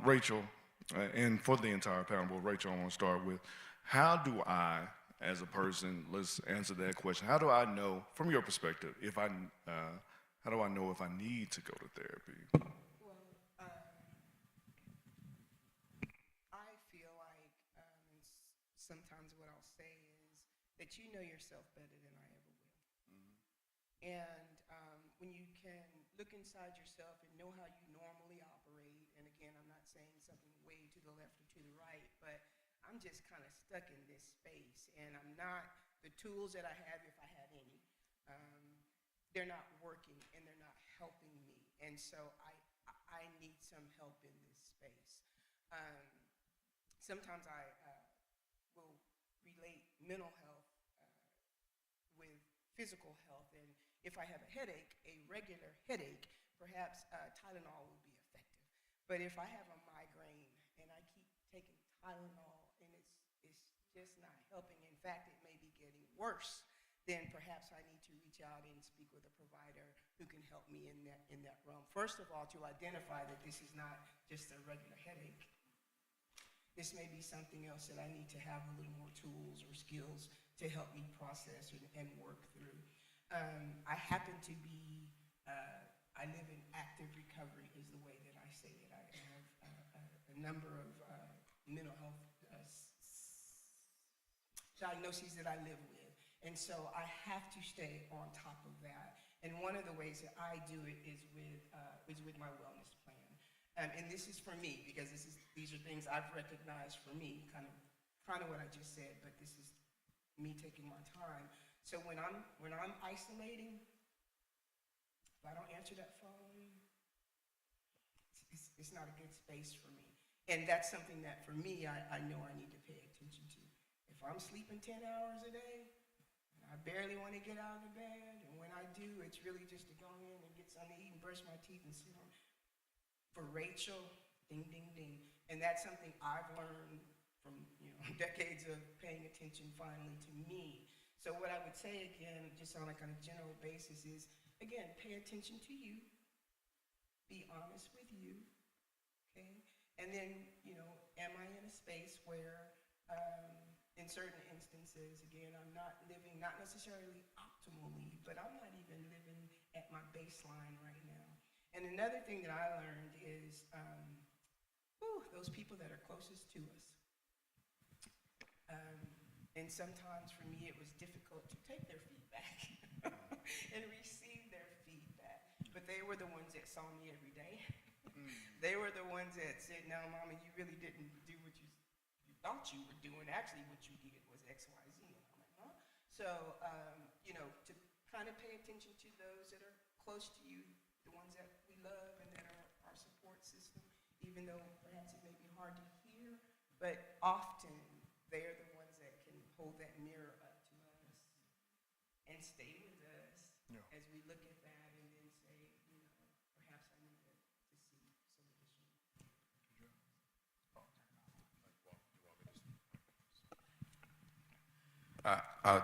Rachel, and for the entire panel, but Rachel, I want to start with, how do I, as a person, let's answer that question. How do I know, from your perspective, how do I know if I need to go to therapy? Well, I feel like sometimes what I'll say is that you know yourself better than I ever will. And when you can look inside yourself and know how you normally operate, and again, I'm not saying something way to the left or to the right, but I'm just kind of stuck in this space, and I'm not, the tools that I have, if I have any, they're not working and they're not helping me. And so I need some help in this space. Sometimes I will relate mental health with physical health. And if I have a headache, a regular headache, perhaps Tylenol will be effective. But if I have a migraine and I keep taking Tylenol and it's just not helping, in fact, it may be getting worse, then perhaps I need to reach out and speak with a provider who can help me in that realm. First of all, to identify that this is not just a regular headache. This may be something else that I need to have a little more tools or skills to help me process and work through. I happen to be, I live in active recovery is the way that I say it. I have a number of mental health diagnoses that I live with. And so I have to stay on top of that. And one of the ways that I do it is with my wellness plan. And this is for me, because these are things I've recognized for me, kind of what I just said, but this is me taking my time. So when I'm isolating, if I don't answer that phone, it's not a good space for me. And that's something that for me, I know I need to pay attention to. If I'm sleeping 10 hours a day, I barely want to get out of the bed, and when I do, it's really just to go in and get something to eat and brush my teeth and sit on. For Rachel, ding, ding, ding. And that's something I've learned from decades of paying attention finally to me. So what I would say again, just on a kind of general basis is, again, pay attention to you, be honest with you, okay? And then, am I in a space where, in certain instances, again, I'm not living, not necessarily optimally, but I'm not even living at my baseline right now. And another thing that I learned is, those people that are closest to us. And sometimes for me it was difficult to take their feedback and receive their feedback. But they were the ones that saw me every day. They were the ones that said, no, Mama, you really didn't do what you thought you were doing. Actually, what you did was X, Y, Z. And I'm like, huh? So, to kind of pay attention to those that are close to you, the ones that we love and that are our support system, even though perhaps it may be hard to hear, but often they're the ones that can hold that mirror up to us and stay with us as we look at that and then say, perhaps I need to see some additional.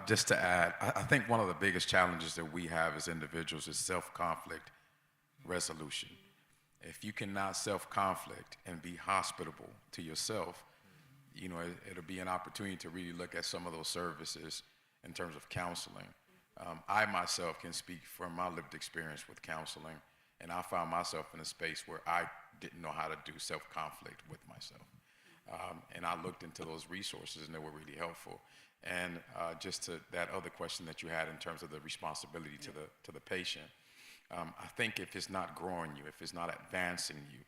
Just to add, I think one of the biggest challenges that we have as individuals is self-conflict resolution. If you cannot self-conflict and be hospitable to yourself, it'll be an opportunity to really look at some of those services in terms of counseling. I myself can speak from my lived experience with counseling, and I found myself in a space where I didn't know how to do self-conflict with myself. And I looked into those resources, and they were really helpful. And just to that other question that you had in terms of the responsibility to the patient, I think if it's not growing you, if it's not advancing you,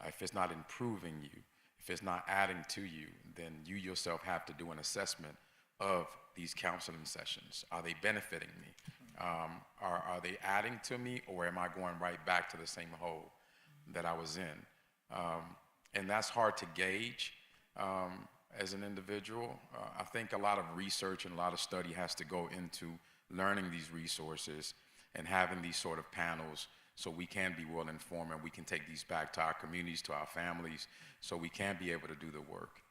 if it's not improving you, if it's not adding to you, then you yourself have to do an assessment of these counseling sessions. Are they benefiting me? Are they adding to me, or am I going right back to the same hole that I was in? And that's hard to gauge as an individual. I think a lot of research and a lot of study has to go into learning these resources and having these sort of panels so we can be well informed and we can take these back to our communities, to our families, so we can be able to do the work.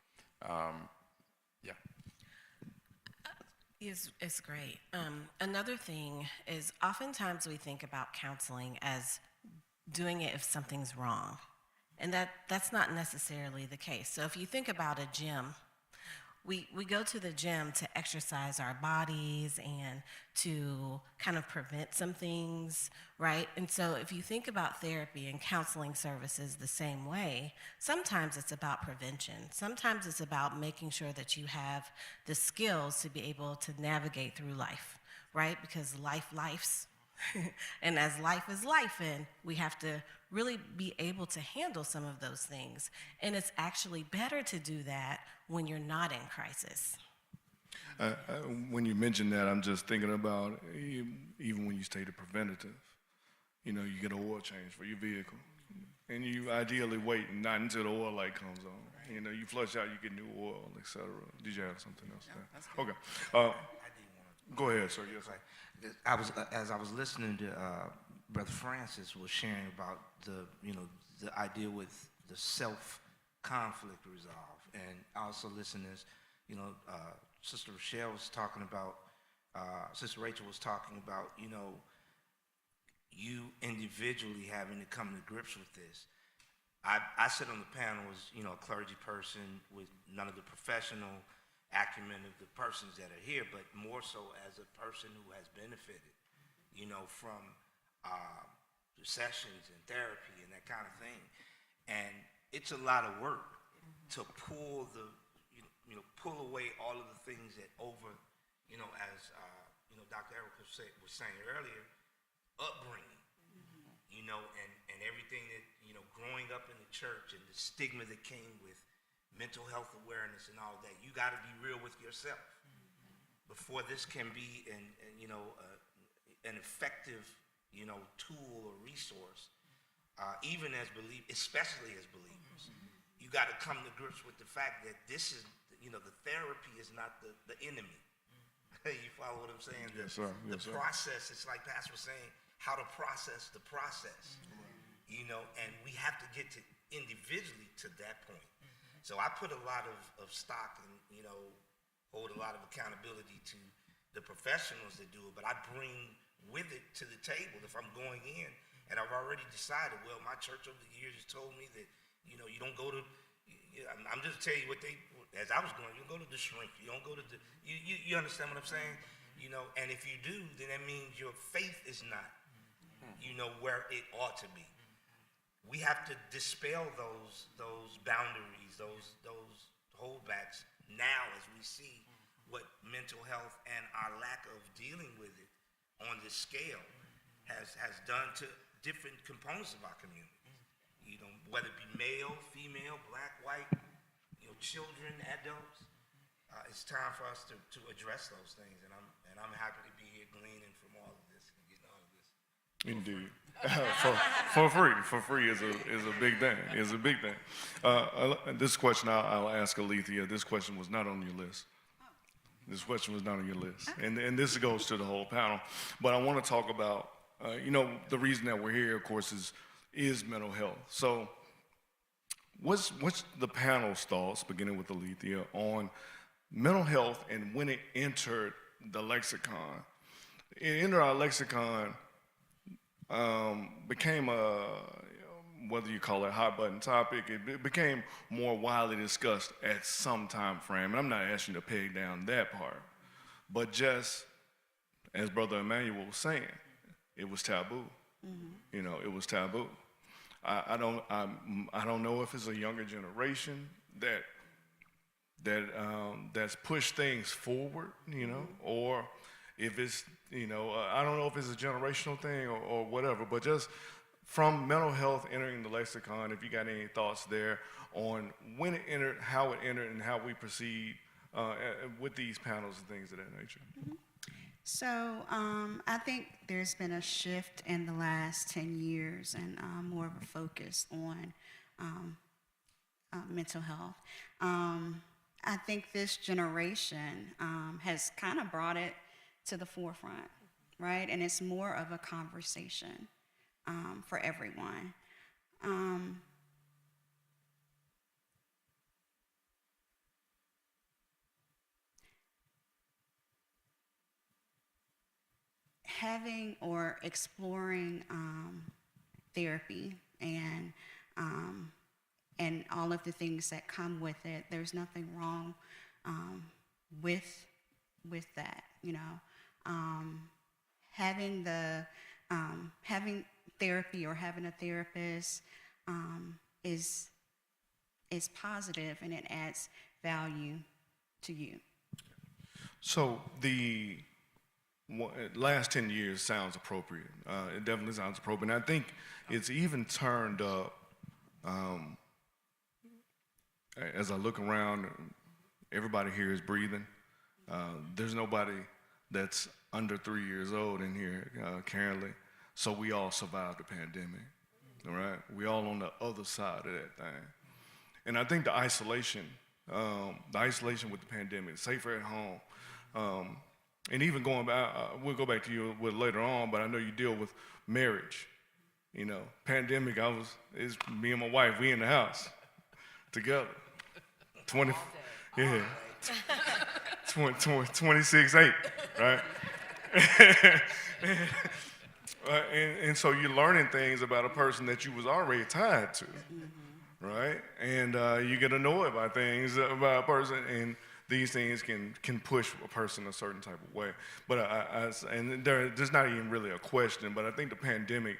It's great. Another thing is oftentimes we think about counseling as doing it if something's wrong. And that's not necessarily the case. So if you think about a gym, we go to the gym to exercise our bodies and to kind of prevent some things, right? And so if you think about therapy and counseling services the same way, sometimes it's about prevention. Sometimes it's about making sure that you have the skills to be able to navigate through life, right? Because life's. And as life is life, and we have to really be able to handle some of those things. And it's actually better to do that when you're not in crisis. When you mention that, I'm just thinking about even when you stay the preventative, you get an oil change for your vehicle. And you ideally wait not until the oil light comes on. You flush out, you get new oil, et cetera. Did you have something else? No, that's there? good. Okay. Go ahead, sir. Yes, sir. As I was listening to Brother Francis was sharing about the idea with the self-conflict resolve, and also listeners, Sister Rochelle was talking about, Sister Rachel was talking about, you individually having to come to grips with this. I sit on the panel as a clergy person with none of the professional acumen of the persons that are here, but more so as a person who has benefited, from sessions and therapy and that kind of thing. And it's a lot of work to pull pull away all of the things that as Dr. Erica was saying earlier, upbringing, and everything that, growing up in the church and the stigma that came with mental health awareness and all that. You got to be real with yourself before this can be an effective tool or resource, even as especially as believers. You got to come to grips with the fact that this is the therapy is not the enemy. You follow what I'm saying? Yes, sir. The process, it's like Pastor was saying, how to process the process. And we have to get to individually to that point. So I put a lot of stock and, hold a lot of accountability to the professionals that do it, but I bring with it to the table if I'm going in and I've already decided, well, my church over the years has told me that, you don't go to, I'm just telling you what as I was going, you don't go to the shrink, you don't go to the, you understand what I'm saying? And if you do, then that means your faith is not, where it ought to be. We have to dispel those boundaries, those holdbacks now as we see what mental health and our lack of dealing with it on this scale has done to different components of our community. Whether it be male, female, black, white, children, adults. It's time for us to address those things, and I'm happy to be here gleaning from all of this and getting all of this. Indeed. For free is a big thing. Is a big thing. This question I'll ask Alethea. This question was not on your list. This question was not on your list, and this goes to the whole panel. But I want to talk about, the reason that we're here, of course, is mental health. So, what's the panel's thoughts, beginning with Alethea, on mental health and when it entered the lexicon? It entered our lexicon. Became whether you call it a hot button topic, it became more widely discussed at some time frame. And I'm not asking you to peg down that part, but just as Brother Emmanuel was saying, it was taboo. It was taboo. I don't know if it's a younger generation that's pushed things forward, or if it's, I don't know if it's a generational thing or whatever, but just from mental health entering the lexicon, if you got any thoughts there on when it entered, how it entered, and how we proceed with these panels and things of that nature. So I think there's been a shift in the last 10 years and more of a focus on mental health. I think this generation has kind of brought it to the forefront, right? And it's more of a conversation for everyone. Having or exploring therapy and all of the things that come with it, there's nothing wrong with that, having therapy or having a therapist is positive, and it adds value to you. So the last 10 years sounds appropriate. It definitely sounds appropriate. And I think it's even turned up, as I look around, everybody here is breathing. There's nobody that's under 3 years old in here currently. So we all survived the pandemic, all right? We all on the other side of that thing. And I think the isolation with the pandemic, safer at home, and even going back, we'll go back to you with later on, but I know you deal with marriage. Pandemic, it's me and my wife, we in the house together. 26/8, right? And so you're learning things about a person that you was already tied to, right? And you get annoyed by things about a person, and these things can push a person a certain type of way. But and there's not even really a question, but I think the pandemic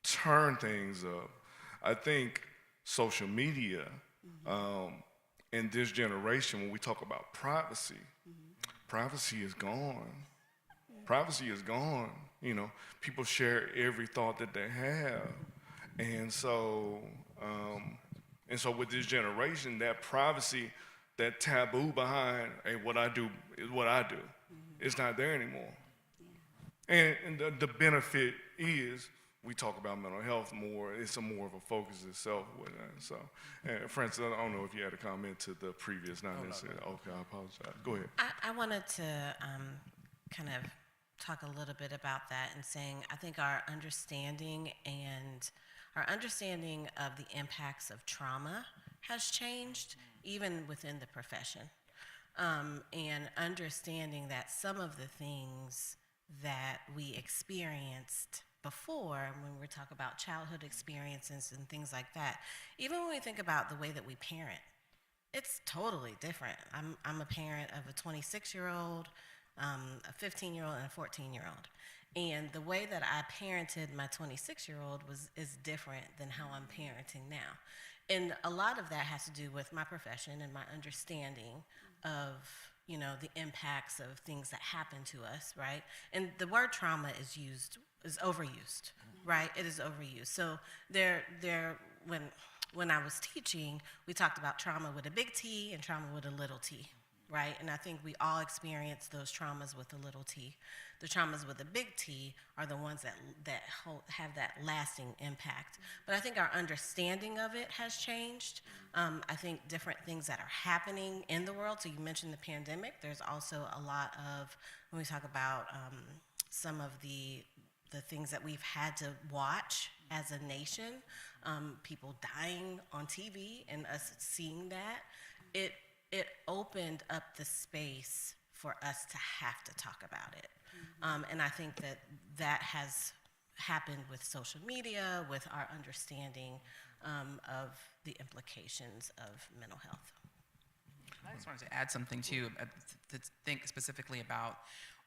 turned things up. I think social media, in this generation, when we talk about privacy, privacy is gone. Privacy is gone. People share every thought that they have. And so with this generation, that privacy, that taboo behind, hey, what I do is what I do, it's not there anymore. And the benefit is we talk about mental health more. It's more of a focus itself with that. So, Francis, I don't know if you had a comment to the previous, not necessarily. Okay, I apologize. Go ahead. I wanted to kind of talk a little bit about that and saying I think our understanding of the impacts of trauma has changed, even within the profession. And understanding that some of the things that we experienced before, when we talk about childhood experiences and things like that, even when we think about the way that we parent, it's totally different. I'm a parent of a 26-year-old, a 15-year-old, and a 14-year-old. And the way that I parented my 26-year-old is different than how I'm parenting now. And a lot of that has to do with my profession and my understanding of, you know, the impacts of things that happen to us, right? And the word trauma is overused, right? It is overused. So when I was teaching, we talked about trauma with a big T and trauma with a little t, right? And I think we all experience those traumas with a little t. The traumas with a big T are the ones that have that lasting impact. But I think our understanding of it has changed. I think different things that are happening in the world. So you mentioned the pandemic. There's also a lot of, when we talk about some of the things that we've had to watch as a nation, people dying on TV and us seeing that, it opened up the space for us to have to talk about it. And I think that has happened with social media, with our understanding of the implications of mental health. I just wanted to add something too, to think specifically about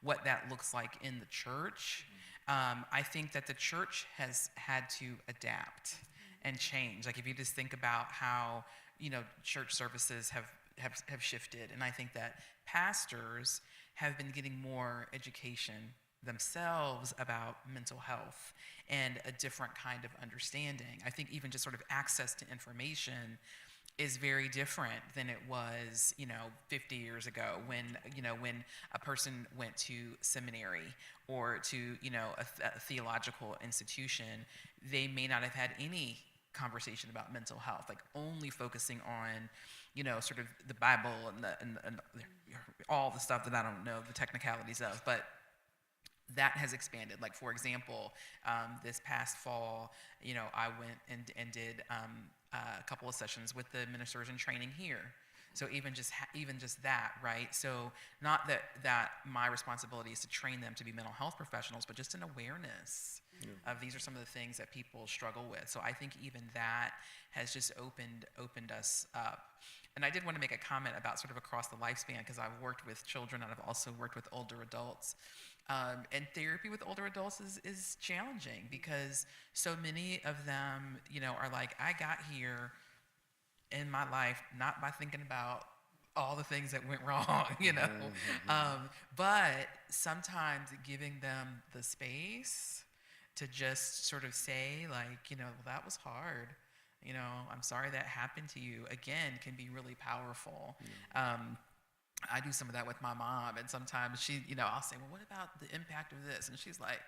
what that looks like in the church. I think that the church has had to adapt and change. Like if you just think about how, you know, church services have shifted, and I think that pastors have been getting more education themselves about mental health and a different kind of understanding. I think even just sort of access to information is very different than it was, 50 years ago when a person went to seminary or to, a theological institution. They may not have had any conversation about mental health, like only focusing on, sort of the Bible and all the stuff that I don't know the technicalities of, but that has expanded. Like, for example, this past fall, I went and did a couple of sessions with the ministers in training here. So even just that, right? So not that my responsibility is to train them to be mental health professionals, but just an awareness of these are some of the things that people struggle with. So I think even that has just opened us up. And I did want to make a comment about sort of across the lifespan, because I've worked with children and I've also worked with older adults. And therapy with older adults is challenging, because so many of them, are like, I got here in my life not by thinking about all the things that went wrong, but sometimes giving them the space to just sort of say, like, well, that was hard. I'm sorry that happened to you, again, can be really powerful. I do some of that with my mom, and sometimes she, I'll say, well, what about the impact of this? And she's like,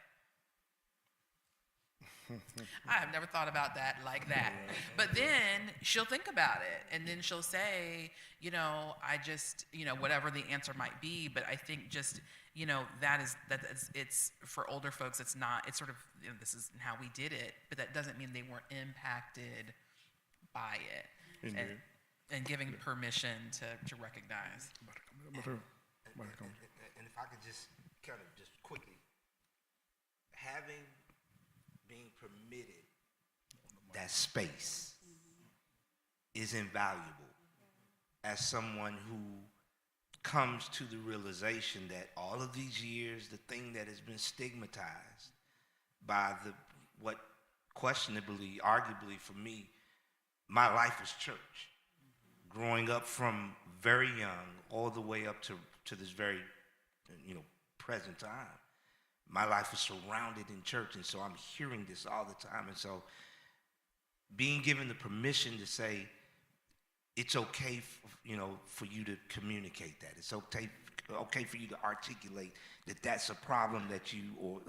I have never thought about that like that. But then she'll think about it, and then she'll say, I just, whatever the answer might be. But I think just, it's for older folks, it's sort of, this is how we did it, but that doesn't mean they weren't impacted by it. And giving permission to recognize. And if I could just kind of just quickly, being permitted that space is invaluable as someone who comes to the realization that all of these years, the thing that has been stigmatized by what questionably, arguably for me, my life is church. Growing up from very young all the way up to this very, present time, my life is surrounded in church, and so I'm hearing this all the time. And so being given the permission to say, it's okay, for you to communicate that. It's okay for you to articulate that that's a problem that or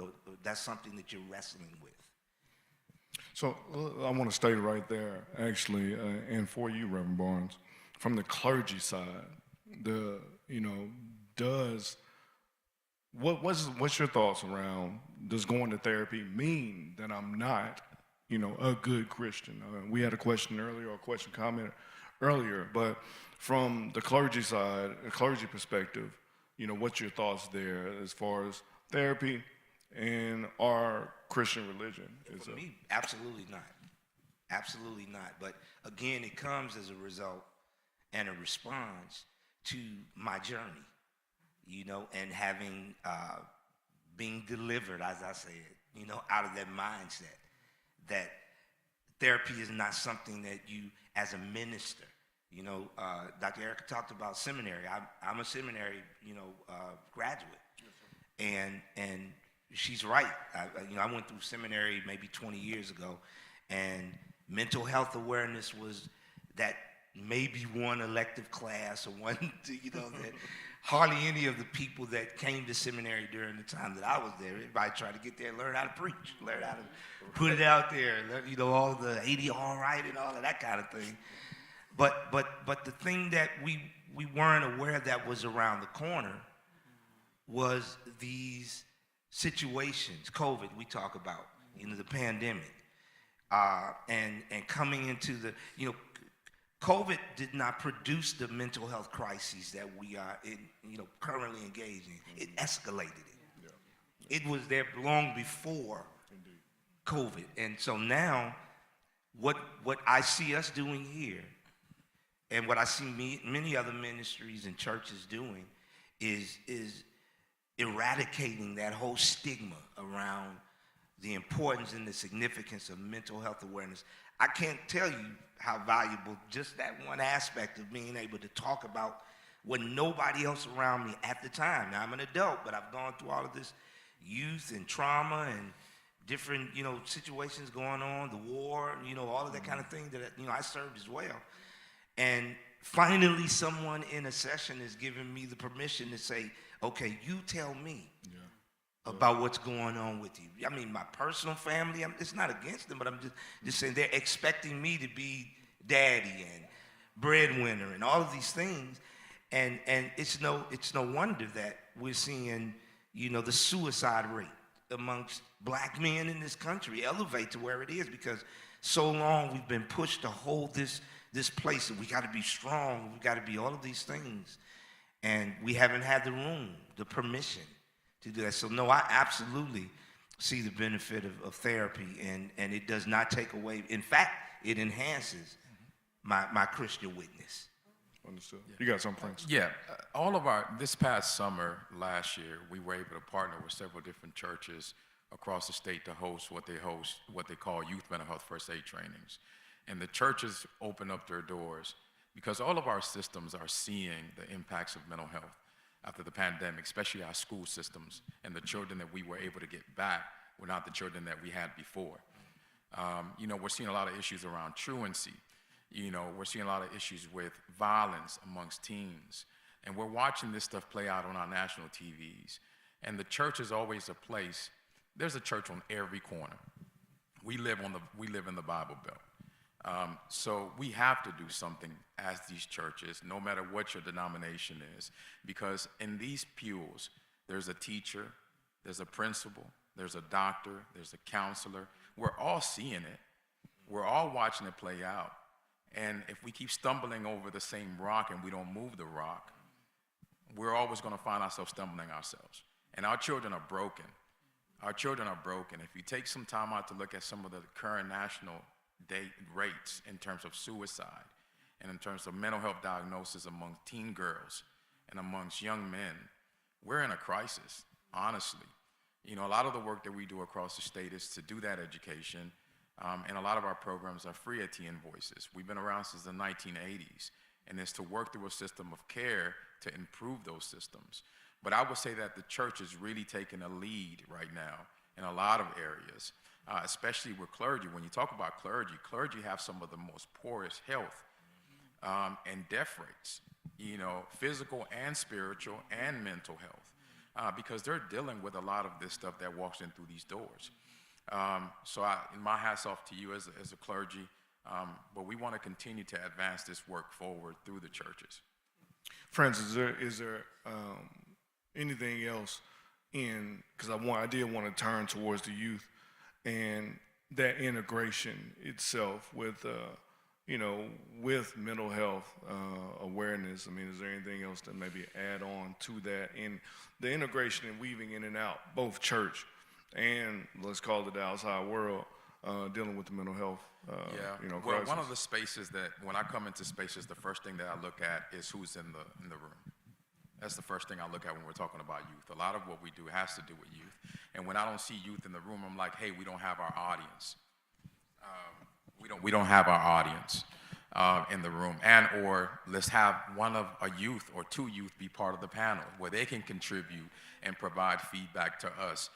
that's something that you're wrestling with. So I want to stay right there, actually, and for you, Reverend Barnes, from the clergy side, what's your thoughts around, does going to therapy mean that I'm not, a good Christian? We had a question comment earlier, but from the clergy side, a clergy perspective, what's your thoughts there as far as therapy and our Christian religion? For me, absolutely not. Absolutely not. But again, it comes as a result and a response to my journey, and having being delivered, as I said, out of that mindset that therapy is not something that you, as a minister, Dr. Erica talked about seminary. I'm a seminary, graduate, and she's right. I went through seminary maybe 20 years ago, and mental health awareness was that maybe one elective class or one, that hardly any of the people that came to seminary during the time that I was there, everybody tried to get there and learn how to preach, learn how to put it out there, all the ADR right and all of that kind of thing. But the thing that we weren't aware that was around the corner was these situations, COVID we talk about, the pandemic, and coming into the, COVID did not produce the mental health crises that we are currently engaged in. It escalated it. Yeah. It was there long before COVID. And so now what I see us doing here and what I see many other ministries and churches doing is eradicating that whole stigma around the importance and the significance of mental health awareness. I can't tell you how valuable just that one aspect of being able to talk about what nobody else around me at the time. Now, I'm an adult, but I've gone through all of this youth and trauma and different, situations going on, the war, all of that kind of thing that, I served as well. And finally, someone in a session is giving me the permission to say, okay, you tell me about what's going on with you. I mean, my personal family, it's not against them, but I'm just saying they're expecting me to be daddy and breadwinner and all of these things. And it's no wonder that we're seeing, the suicide rate amongst black men in this country elevate to where it is, because so long we've been pushed to hold this place that we got to be strong, we got to be all of these things. And we haven't had the room, the permission to do that. So no, I absolutely see the benefit of therapy, and it does not take away. In fact, it enhances my Christian witness. Understood. You got some plans? Yeah, this past summer, last year, we were able to partner with several different churches across the state to host what they call youth mental health first aid trainings. And the churches open up their doors because all of our systems are seeing the impacts of mental health after the pandemic, especially our school systems, and the children that we were able to get back were not the children that we had before. We're seeing a lot of issues around truancy. We're seeing a lot of issues with violence amongst teens. And we're watching this stuff play out on our national TVs. And the church is always a place. There's a church on every corner. We live in the Bible Belt. So we have to do something as these churches, no matter what your denomination is, because in these pews, there's a teacher, there's a principal, there's a doctor, there's a counselor. We're all seeing it. We're all watching it play out. And if we keep stumbling over the same rock and we don't move the rock, we're always going to find ourselves stumbling ourselves. And our children are broken. Our children are broken. If you take some time out to look at some of the current national rates in terms of suicide and in terms of mental health diagnosis among teen girls and amongst young men, we're in a crisis, honestly. A lot of the work that we do across the state is to do that education, and a lot of our programs are free at TN Voices. We've been around since the 1980s, and it's to work through a system of care to improve those systems. But I would say that the church is really taking a lead right now in a lot of areas, especially with clergy. When you talk about clergy have some of the most poorest health and death rates, physical and spiritual and mental health, because they're dealing with a lot of this stuff that walks in through these doors. So my hat's off to you as a clergy, but we want to continue to advance this work forward through the churches. Francis, is there anything else because I did want to turn towards the youth and that integration itself with, with mental health awareness, I mean, is there anything else to maybe add on to that in the integration and weaving in and out, both church and let's call it the outside world, dealing with the mental health, Well, crisis? one of the spaces that, when I come into spaces, the first thing that I look at is who's in the room. That's the first thing I look at when we're talking about youth. A lot of what we do has to do with youth. And when I don't see youth in the room, I'm like, hey, we don't have our audience. We don't have our audience in the room. And or let's have one of a youth or two youth be part of the panel where they can contribute and provide feedback to us,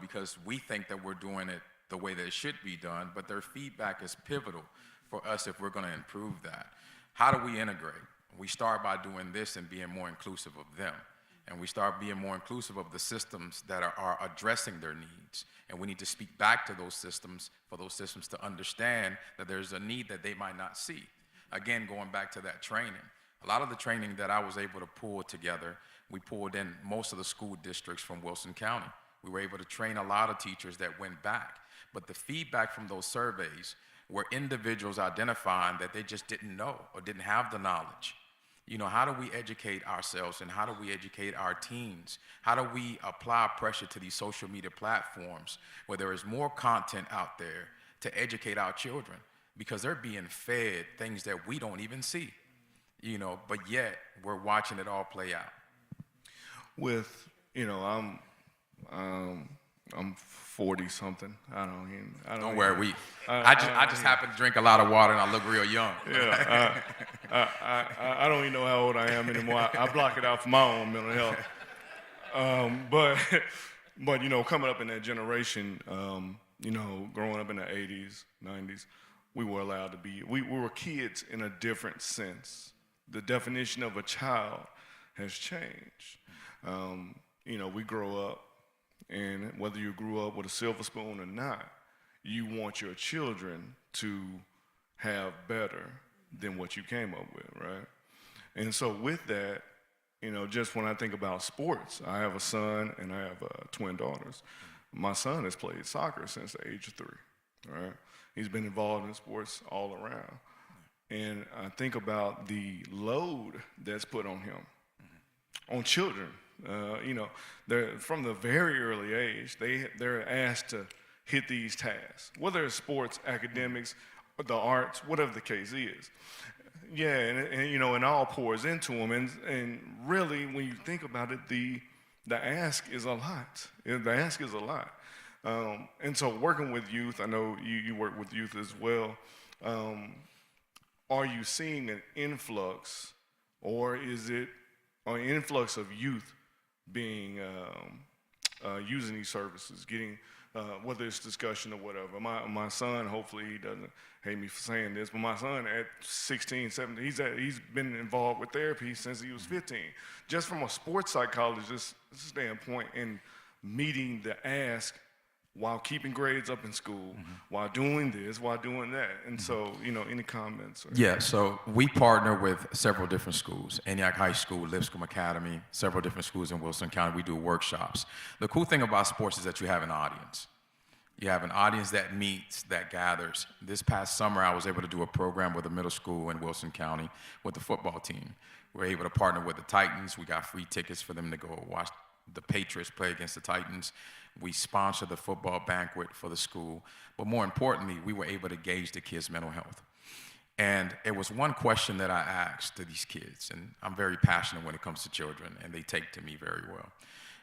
because we think that we're doing it the way that it should be done, but their feedback is pivotal for us if we're going to improve that. How do we integrate? We start by doing this and being more inclusive of them. And we start being more inclusive of the systems that are addressing their needs. And we need to speak back to those systems for those systems to understand that there's a need that they might not see. Again, going back to that training. A lot of the training that I was able to pull together, we pulled in most of the school districts from Wilson County. We were able to train a lot of teachers that went back. But the feedback from those surveys were individuals identifying that they just didn't know or didn't have the knowledge. How do we educate ourselves and how do we educate our teens? How do we apply pressure to these social media platforms where there is more content out there to educate our children? Because they're being fed things that we don't even see, but yet we're watching it all play out. With, I'm 40 something. Don't worry, I just happen to drink a lot of water and I look real young. Yeah, I don't even know how old I am anymore. I block it out for my own mental health. But coming up in that generation, growing up in the 80s, 90s, we were allowed to be. We were kids in a different sense. The definition of a child has changed. We grow up. And whether you grew up with a silver spoon or not, you want your children to have better than what you came up with, right? And so with that, just when I think about sports, I have a son and I have twin daughters. My son has played soccer since the age of 3, right? He's been involved in sports all around. And I think about the load that's put on him, on children. They're from the very early age, they're asked to hit these tasks, whether it's sports, academics, the arts, whatever the case is. Yeah, and it all pours into them. And really, when you think about it, the ask is a lot. The ask is a lot. And so working with youth, I know you work with youth as well. Are you seeing an influx, or is it an influx of youth being using these services, getting whether it's discussion or whatever. My son, hopefully he doesn't hate me for saying this, but my son at 16, 17, he's been involved with therapy since he was 15. Just from a sports psychologist standpoint, and meeting the ask while keeping grades up in school, while doing this, while doing that. And so, any comments? Yeah, so we partner with several different schools, Antioch High School, Lipscomb Academy, several different schools in Wilson County. We do workshops. The cool thing about sports is that you have an audience. You have an audience that meets, that gathers. This past summer, I was able to do a program with a middle school in Wilson County with the football team. We were able to partner with the Titans. We got free tickets for them to go watch the Patriots play against the Titans. We sponsored the football banquet for the school. But more importantly, we were able to gauge the kids' mental health. And it was one question that I asked to these kids, and I'm very passionate when it comes to children, and they take to me very well.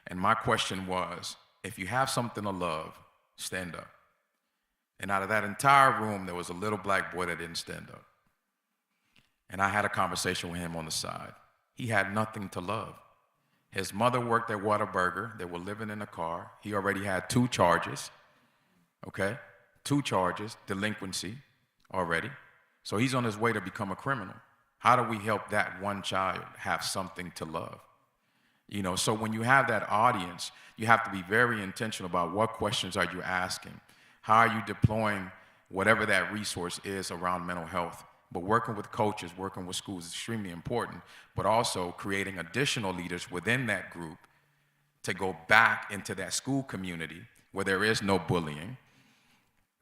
And my question was, if you have something to love, stand up. And out of that entire room, there was a little black boy that didn't stand up. And I had a conversation with him on the side. He had nothing to love. His mother worked at Whataburger. They were living in a car. He already had 2 charges, okay? 2 charges, delinquency already. So he's on his way to become a criminal. How do we help that one child have something to love? So when you have that audience, you have to be very intentional about what questions are you asking? How are you deploying whatever that resource is around mental health? But working with coaches, working with schools is extremely important, but also creating additional leaders within that group to go back into that school community where there is no bullying,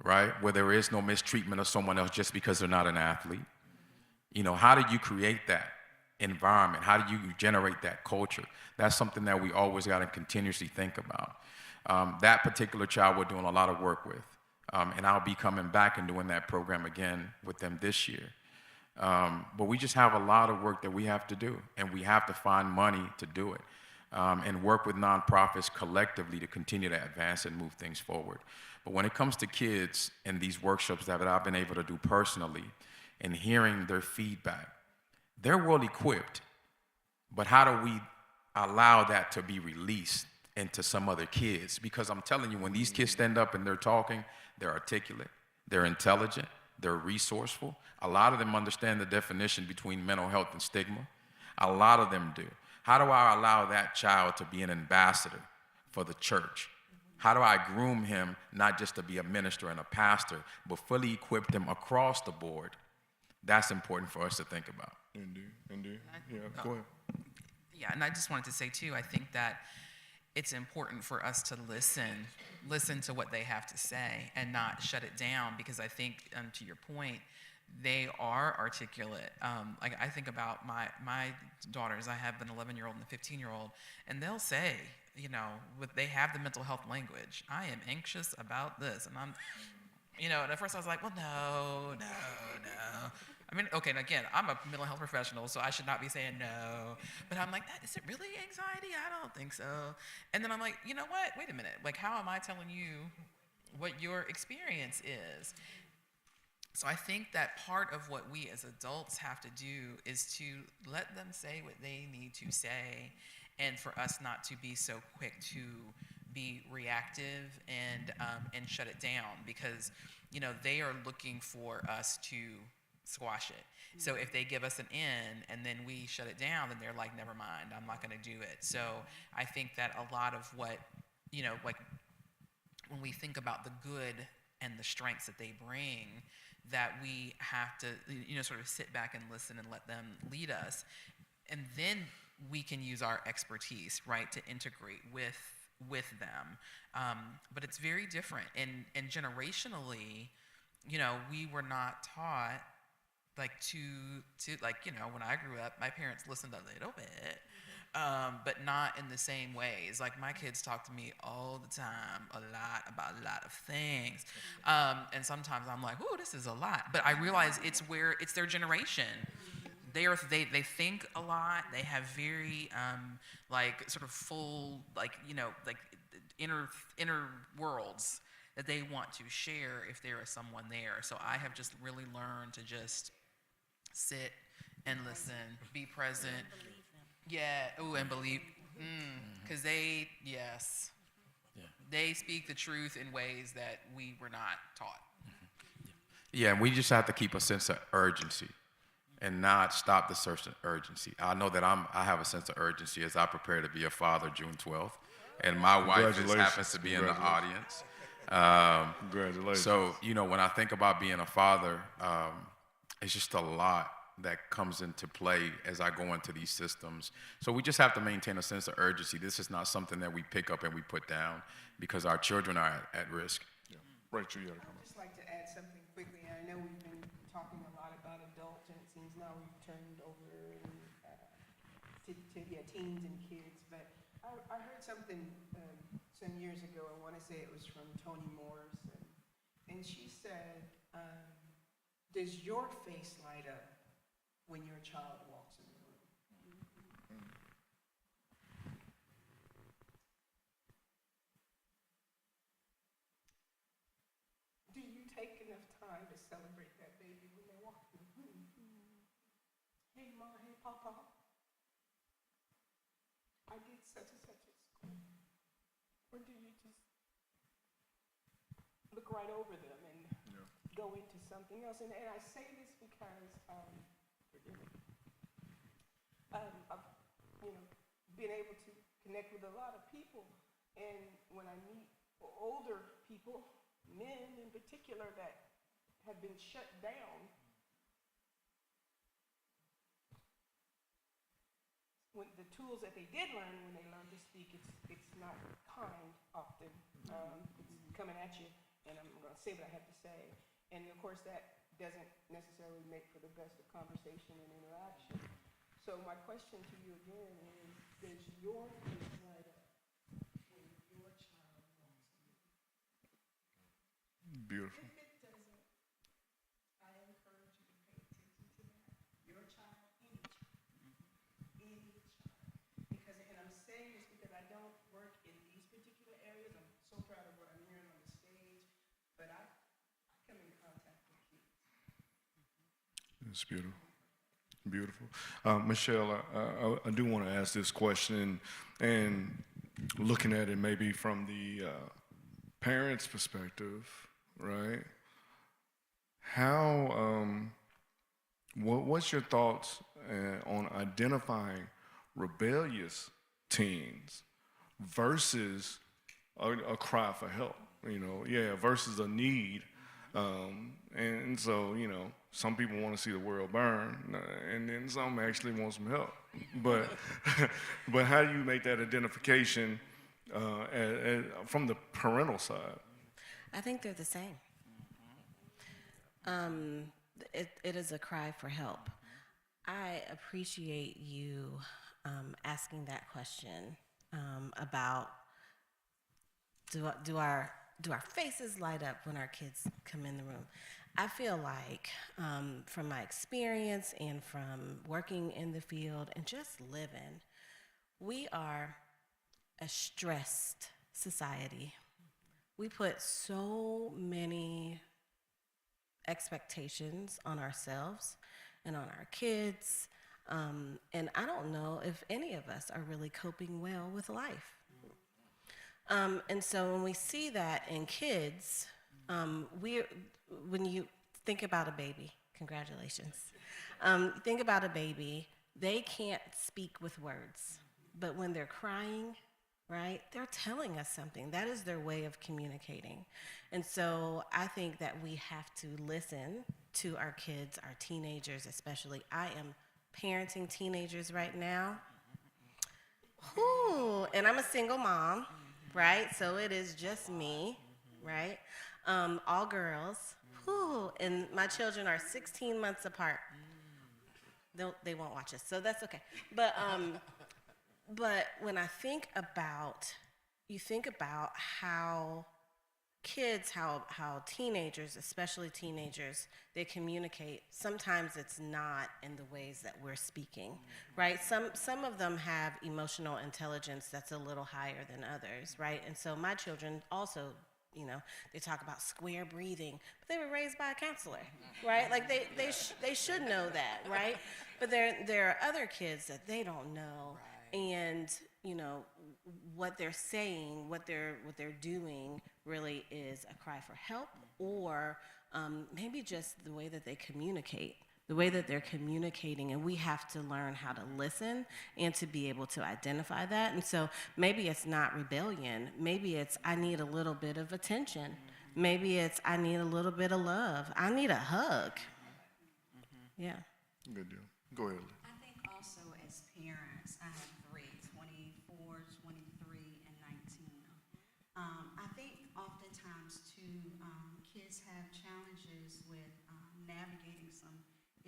right? Where there is no mistreatment of someone else just because they're not an athlete. You know, how do you create that environment? How do you generate that culture? That's something that we always got to continuously think about. That particular child we're doing a lot of work with, and I'll be coming back and doing that program again with them this year. But we just have a lot of work that we have to do, and we have to find money to do it, and work with nonprofits collectively to continue to advance and move things forward. But when it comes to kids and these workshops that I've been able to do personally and hearing their feedback, they're well equipped, but how do we allow that to be released into some other kids? Because I'm telling you, when these kids stand up and they're talking, they're articulate, they're intelligent, they're resourceful. A lot of them understand the definition between mental health and stigma. A lot of them do. How do I allow that child to be an ambassador for the church? How do I groom him not just to be a minister and a pastor, but fully equip them across the board? That's important for us to think about. Indeed. Yeah, go ahead. Yeah, and I just wanted to say too, I think that it's important for us to listen to what they have to say and not shut it down, because I think, to your point, they are articulate. Like I think about my daughters. I have an 11-year-old and a 15-year-old, and they'll say, you know, they have the mental health language. I am anxious about this, and I'm, you know, and at first I was like, well, no. I mean, okay, and again, I'm a mental health professional, so I should not be saying no. But I'm like, is it really anxiety? I don't think so. And then I'm like, you know what? Wait a minute. Like, how am I telling you what your experience is? So I think that part of what we as adults have to do is to let them say what they need to say, and for us not to be so quick to be reactive and shut it down, because, you know, they are looking for us to squash it. So if they give us an in and then we shut it down, then they're like, never mind, I'm not going to do it. So I think that a lot of what, you know, like when we think about the good and the strengths that they bring, that we have to, you know, sort of sit back and listen and let them lead us. And then we can use our expertise, right, to integrate with them. But it's very different. And generationally, you know, we were not taught like to like, you know, when I grew up, my parents listened a little bit, but not in the same ways. Like my kids talk to me all the time, a lot about a lot of things, and sometimes I'm like, "Ooh, this is a lot." But I realize it's their generation. They think a lot. They have very like sort of full, like, you know, like inner worlds that they want to share if there is someone there. So I have just really learned to just sit and listen, be present. Yeah, ooh, and believe, because they speak the truth in ways that we were not taught. Yeah, and we just have to keep a sense of urgency and not stop the search of urgency. I know that I have a sense of urgency as I prepare to be a father June 12th, and my wife happens to be in the audience. Congratulations. So, you know, when I think about being a father, it's just a lot that comes into play as I go into these systems. So we just have to maintain a sense of urgency. This is not something that we pick up and we put down, because our children are at risk. Yeah. Rachel, you had a comment. I'd just like to add something quickly. I know we've been talking a lot about adults, and it seems now we've turned over to teens and kids. But I heard something some years ago. I want to say it was from Toni Morris, and she said, "Does your face light up when your child walks in the room?" Do you take enough time to celebrate that baby when they walk in the room? Hey, Ma, hey, Papa, I did such and such at school. Or do you just look right over them and go into something else? And I say this because, forgive me, I've, you know, been able to connect with a lot of people, and when I meet older people, men in particular, that have been shut down, when the tools that they did learn when they learned to speak, it's not kind often. It's coming at you and I'm going to say what I have to say. And of course, that doesn't necessarily make for the best of conversation and interaction. So my question to you again is, does your face light up when your child walks in? Beautiful. If it doesn't, I encourage you to pay attention to that. Your child, any child, any child. Because, and I'm saying this because I don't work in these particular areas. I'm so proud of what I'm hearing on the stage, but I come in contact with kids. It's beautiful. Beautiful. Michelle, I do want to ask this question, and looking at it maybe from the parent's perspective, right? How, what's your thoughts on identifying rebellious teens versus a cry for help? Versus a need. And so, some people want to see the world burn, and then some actually want some help. But, but how do you make that identification from the parental side? I think they're the same. It is a cry for help. I appreciate you asking that question about do our faces light up when our kids come in the room? I feel like from my experience and from working in the field and just living, we are a stressed society. We put so many expectations on ourselves and on our kids, and I don't know if any of us are really coping well with life. And so when we see that in kids, when you think about a baby, congratulations. Think about a baby, they can't speak with words, but when they're crying, right, they're telling us something. That is their way of communicating. And so I think that we have to listen to our kids, our teenagers especially. I am parenting teenagers right now. And I'm a single mom, right? So it is just me, right? All girls. And my children are 16 months apart. They won't watch us, so that's okay. But when I think about, you think about how kids, how teenagers, especially teenagers, they communicate. Sometimes it's not in the ways that we're speaking, right? Some of them have emotional intelligence that's a little higher than others, right? And so my children also, they talk about square breathing, but they were raised by a counselor, right? Like they should know that, right? But there are other kids that they don't know, and what they're saying, what they're doing really is a cry for help, or maybe just the way that they communicate, the way that they're communicating, and we have to learn how to listen and to be able to identify that. And so maybe it's not rebellion, maybe it's I need a little bit of attention, maybe it's I need a little bit of love, I need a hug. Yeah. Good deal. Go ahead, Lee. I think also as parents, I have three, 24, 23, and 19. I think oftentimes too, kids have challenges with navigating some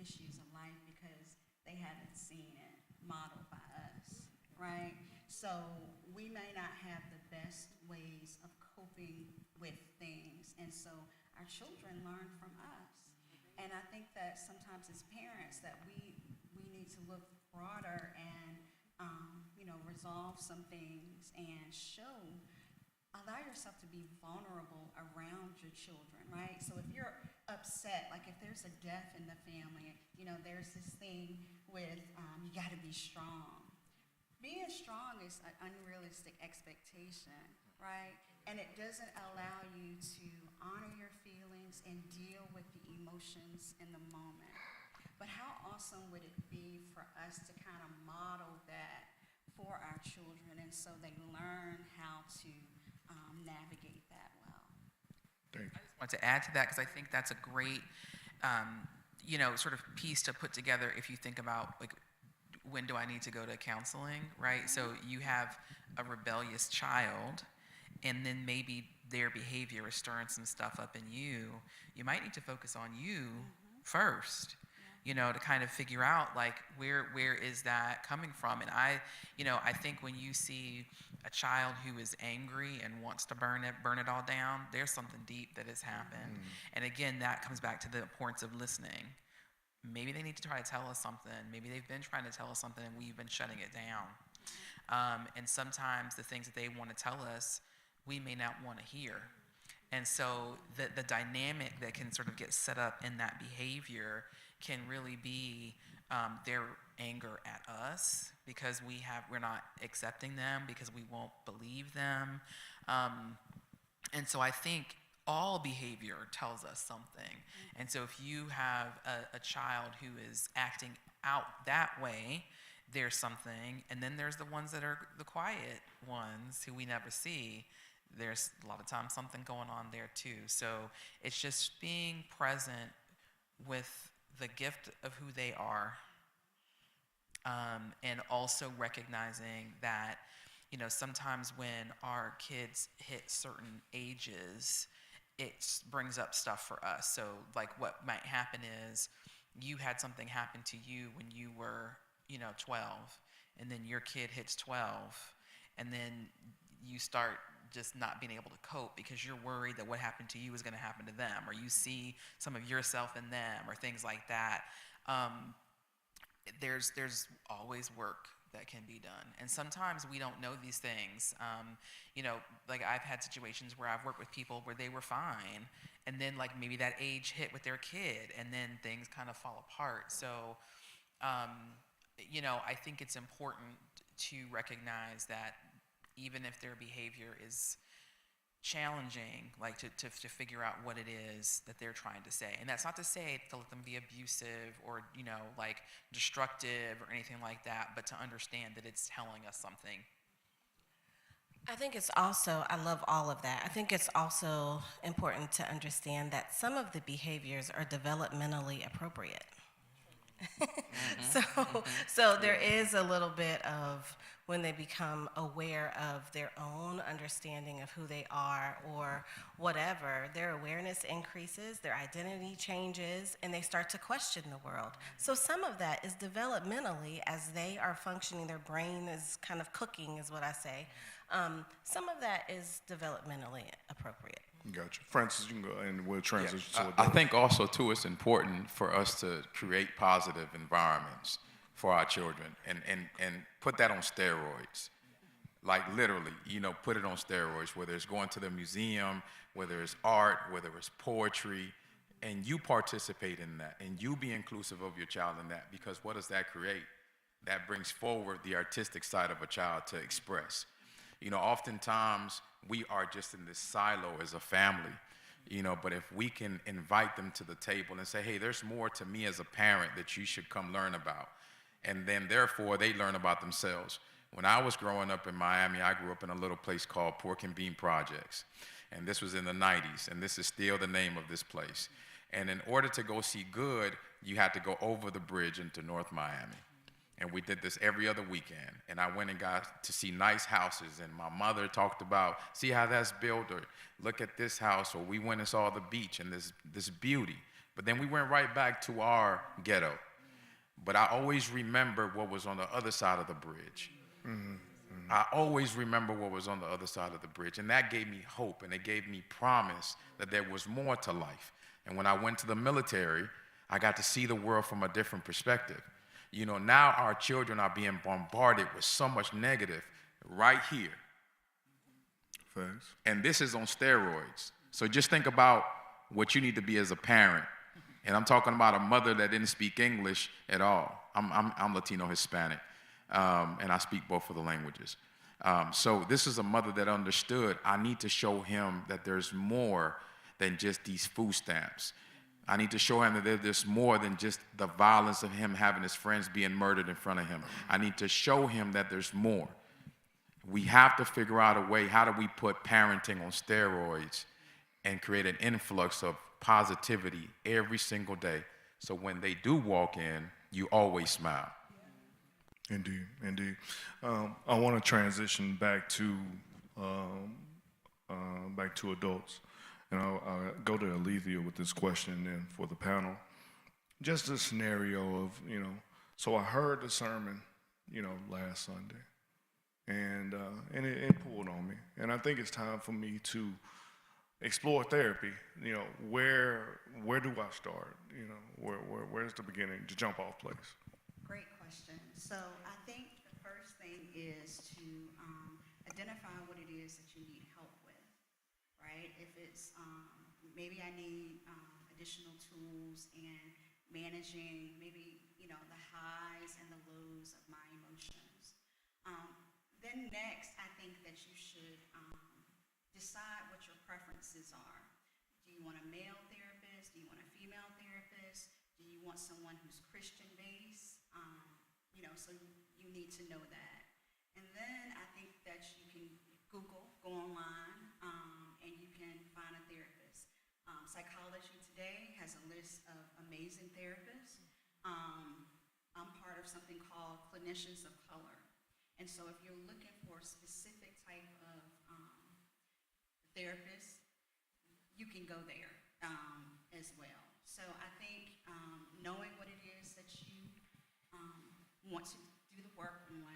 issues of life because they haven't seen it modeled by us, right? So we may not have the best ways of coping with things, and so our children learn from us. And I think that sometimes as parents that we need to look broader and resolve some things and allow yourself to be vulnerable around your children, right? So if you're upset, like if there's a death in the family, there's this thing with you got to be strong. Being strong is an unrealistic expectation, right? And it doesn't allow you to honor your feelings and deal with the emotions in the moment. But how awesome would it be for us to kind of model that for our children, and so they learn how to navigate that well. Thank you. I just want to add to that because I think that's a great, sort of piece to put together if you think about like, when do I need to go to counseling, right? So you have a rebellious child, and then maybe their behavior is stirring some stuff up in you, you might need to focus on you first, you know, to kind of figure out like where is that coming from. And I think when you see a child who is angry and wants to burn it all down, there's something deep that has happened. And again, that comes back to the importance of listening. Maybe they need to try to tell us something. Maybe they've been trying to tell us something and we've been shutting it down. And sometimes the things that they want to tell us, we may not want to hear. And so the dynamic that can sort of get set up in that behavior can really be their anger at us because we're not accepting them, because we won't believe them. And so I think all behavior tells us something. And so if you have a child who is acting out that way, there's something. And then there's the ones that are the quiet ones who we never see. There's a lot of times something going on there too. So it's just being present with the gift of who they are, and also recognizing that, you know, sometimes when our kids hit certain ages, it brings up stuff for us. So like what might happen is you had something happen to you when you were, 12, and then your kid hits 12, and then you start just not being able to cope because you're worried that what happened to you is going to happen to them, or you see some of yourself in them, or things like that. There's always work that can be done, and sometimes we don't know these things. Like I've had situations where I've worked with people where they were fine, and then like maybe that age hit with their kid, and then things kind of fall apart. So, I think it's important to recognize that even if their behavior is challenging, like to figure out what it is that they're trying to say. And that's not to say to let them be abusive or, like destructive or anything like that, but to understand that it's telling us something. I think it's also, I love all of that. I think it's also important to understand that some of the behaviors are developmentally appropriate. So there is a little bit of when they become aware of their own understanding of who they are or whatever, their awareness increases, their identity changes, and they start to question the world. So some of that is developmentally as they are functioning, their brain is kind of cooking is what I say. Some of that is developmentally appropriate. Gotcha. Francis, you can go and we'll transition to I think also, too, it's important for us to create positive environments for our children and put that on steroids. Like literally, put it on steroids, whether it's going to the museum, whether it's art, whether it's poetry, and you participate in that, and you be inclusive of your child in that, because what does that create? That brings forward the artistic side of a child to express. Oftentimes we are just in this silo as a family, but if we can invite them to the table and say, hey, there's more to me as a parent that you should come learn about. And then therefore they learn about themselves. When I was growing up in Miami, I grew up in a little place called Pork and Bean Projects. And this was in the 90s, and this is still the name of this place. And in order to go see good, you had to go over the bridge into North Miami. And we did this every other weekend. And I went and got to see nice houses. And my mother talked about, see how that's built, or look at this house, or we went and saw the beach and this beauty. But then we went right back to our ghetto. But I always remember what was on the other side of the bridge. Mm-hmm. I always remember what was on the other side of the bridge. And that gave me hope, and it gave me promise that there was more to life. And when I went to the military, I got to see the world from a different perspective. Now our children are being bombarded with so much negative right here. Thanks. And this is on steroids. So just think about what you need to be as a parent. And I'm talking about a mother that didn't speak English at all. I'm Latino Hispanic, and I speak both of the languages. So this is a mother that understood, I need to show him that there's more than just these food stamps. I need to show him that there's more than just the violence of him having his friends being murdered in front of him. I need to show him that there's more. We have to figure out a way, how do we put parenting on steroids and create an influx of positivity every single day, so when they do walk in, you always smile. Indeed. I want to transition back to back to adults. And I'll go to Alethea with this question then for the panel. Just a scenario of, so I heard the sermon, last Sunday, and it pulled on me. And I think it's time for me to explore therapy. Where do I start? Where's the beginning, the jump off place? Great question. So I think the first thing is to identify what it is that you need help with, right? If it's maybe I need additional tools in managing maybe the highs and the lows of my emotions. Then next, I think that you should decide what your preferences are. Do you want a male therapist? Do you want a female therapist? Do you want someone who's Christian-based? So you need to know that. And then I think that you can go online, and you can find a therapist. Psychology Today has a list of amazing therapists. I'm part of something called Clinicians of Color. And so if you're looking for a specific type of therapist, you can go there as well. So I think knowing what it is that you want to do the work on,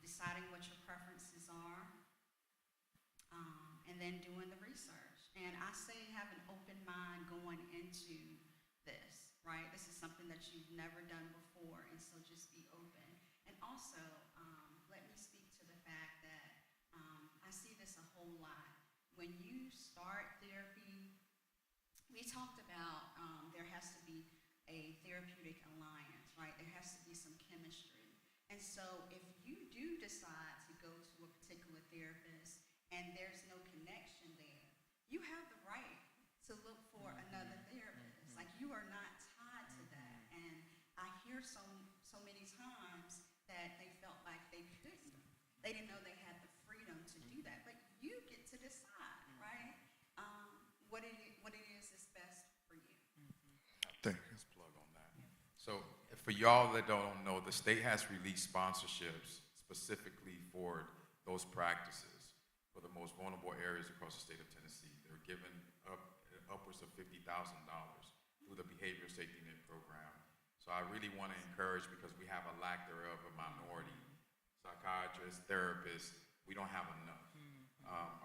deciding what your preferences are, and then doing the research. And I say have an open mind going into this, right? This is something that you've never done before, and so just be open. And also, let me speak to the fact that I see this a whole lot. When you start therapy, we talked about there has to be a therapeutic alliance, right? There has to be some chemistry. And so if you do decide to go to a particular therapist and there's no connection there, you have the right to look for another therapist. Like, you are not tied to that. And I hear so many times that they felt like they couldn't. They didn't know they had the freedom to do that. But you get to decide, right? What it is best for you. Thank you. Let's plug on that. So for y'all that don't know, the state has released sponsorships specifically for those practices for the most vulnerable areas across the state of Tennessee. They're given upwards of $50,000 through the Behavioral Safety Net program. So I really want to encourage, because we have a lack thereof of minority psychiatrists, therapists. We don't have enough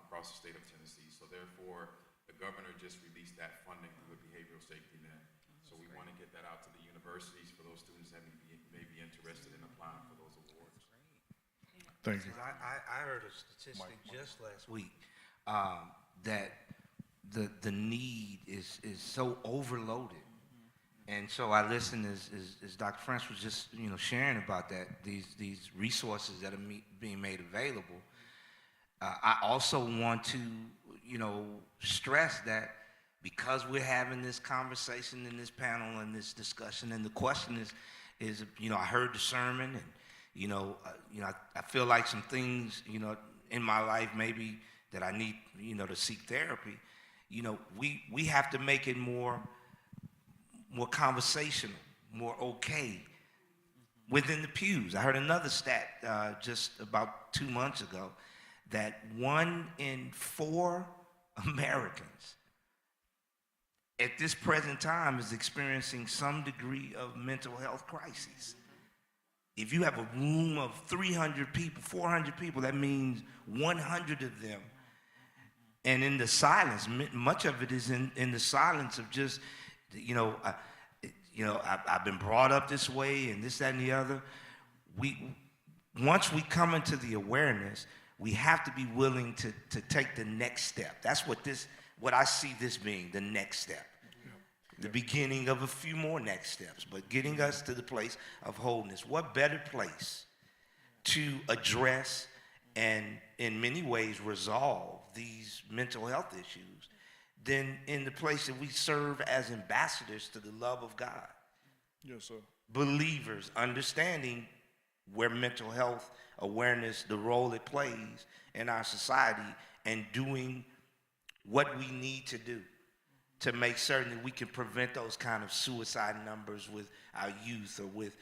across the state of Tennessee. So therefore, the governor just released that funding through the Behavioral Safety Net. So we want to get that out to the universities for those students that may be interested in applying for those awards. Thank you. I heard a statistic just last week that the need is so overloaded. And so I listened as Dr. France was just sharing about that, these resources that are being made available. I also want to stress that because we're having this conversation in this panel and this discussion, and the question is I heard the sermon, and I feel like some things in my life maybe that I need to seek therapy. We have to make it more conversational, more okay within the pews. I heard another stat just about 2 months ago that 1 in 4 Americans at this present time is experiencing some degree of mental health crisis. If you have a room of 300 people, 400 people, that means 100 of them. And in the silence, much of it is in the silence of just, I've been brought up this way and this, that, and the other. Once we come into the awareness, we have to be willing to take the next step. That's what I see this being, the next step. The beginning of a few more next steps, but getting us to the place of wholeness. What better place to address and in many ways resolve these mental health issues than in the place that we serve as ambassadors to the love of God? Yes, sir. Believers understanding where mental health awareness, the role it plays in our society, and doing what we need to do to make certain that we can prevent those kind of suicide numbers with our youth, or with,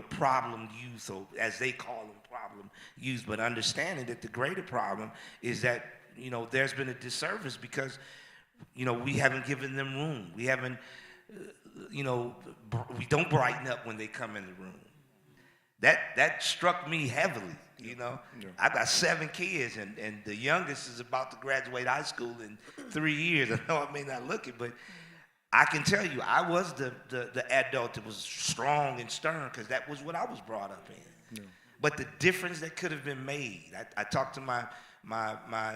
problem youth, or as they call them, problem youth. But understanding that the greater problem is that, there's been a disservice because, we haven't given them room. We haven't, we don't brighten up when they come in the room. That struck me heavily, Yeah. I've got 7 kids, and the youngest is about to graduate high school in 3 years. I know I may not look it, but I can tell you, I was the adult that was strong and stern, because that was what I was brought up in. Yeah. But the difference that could have been made, I talked to my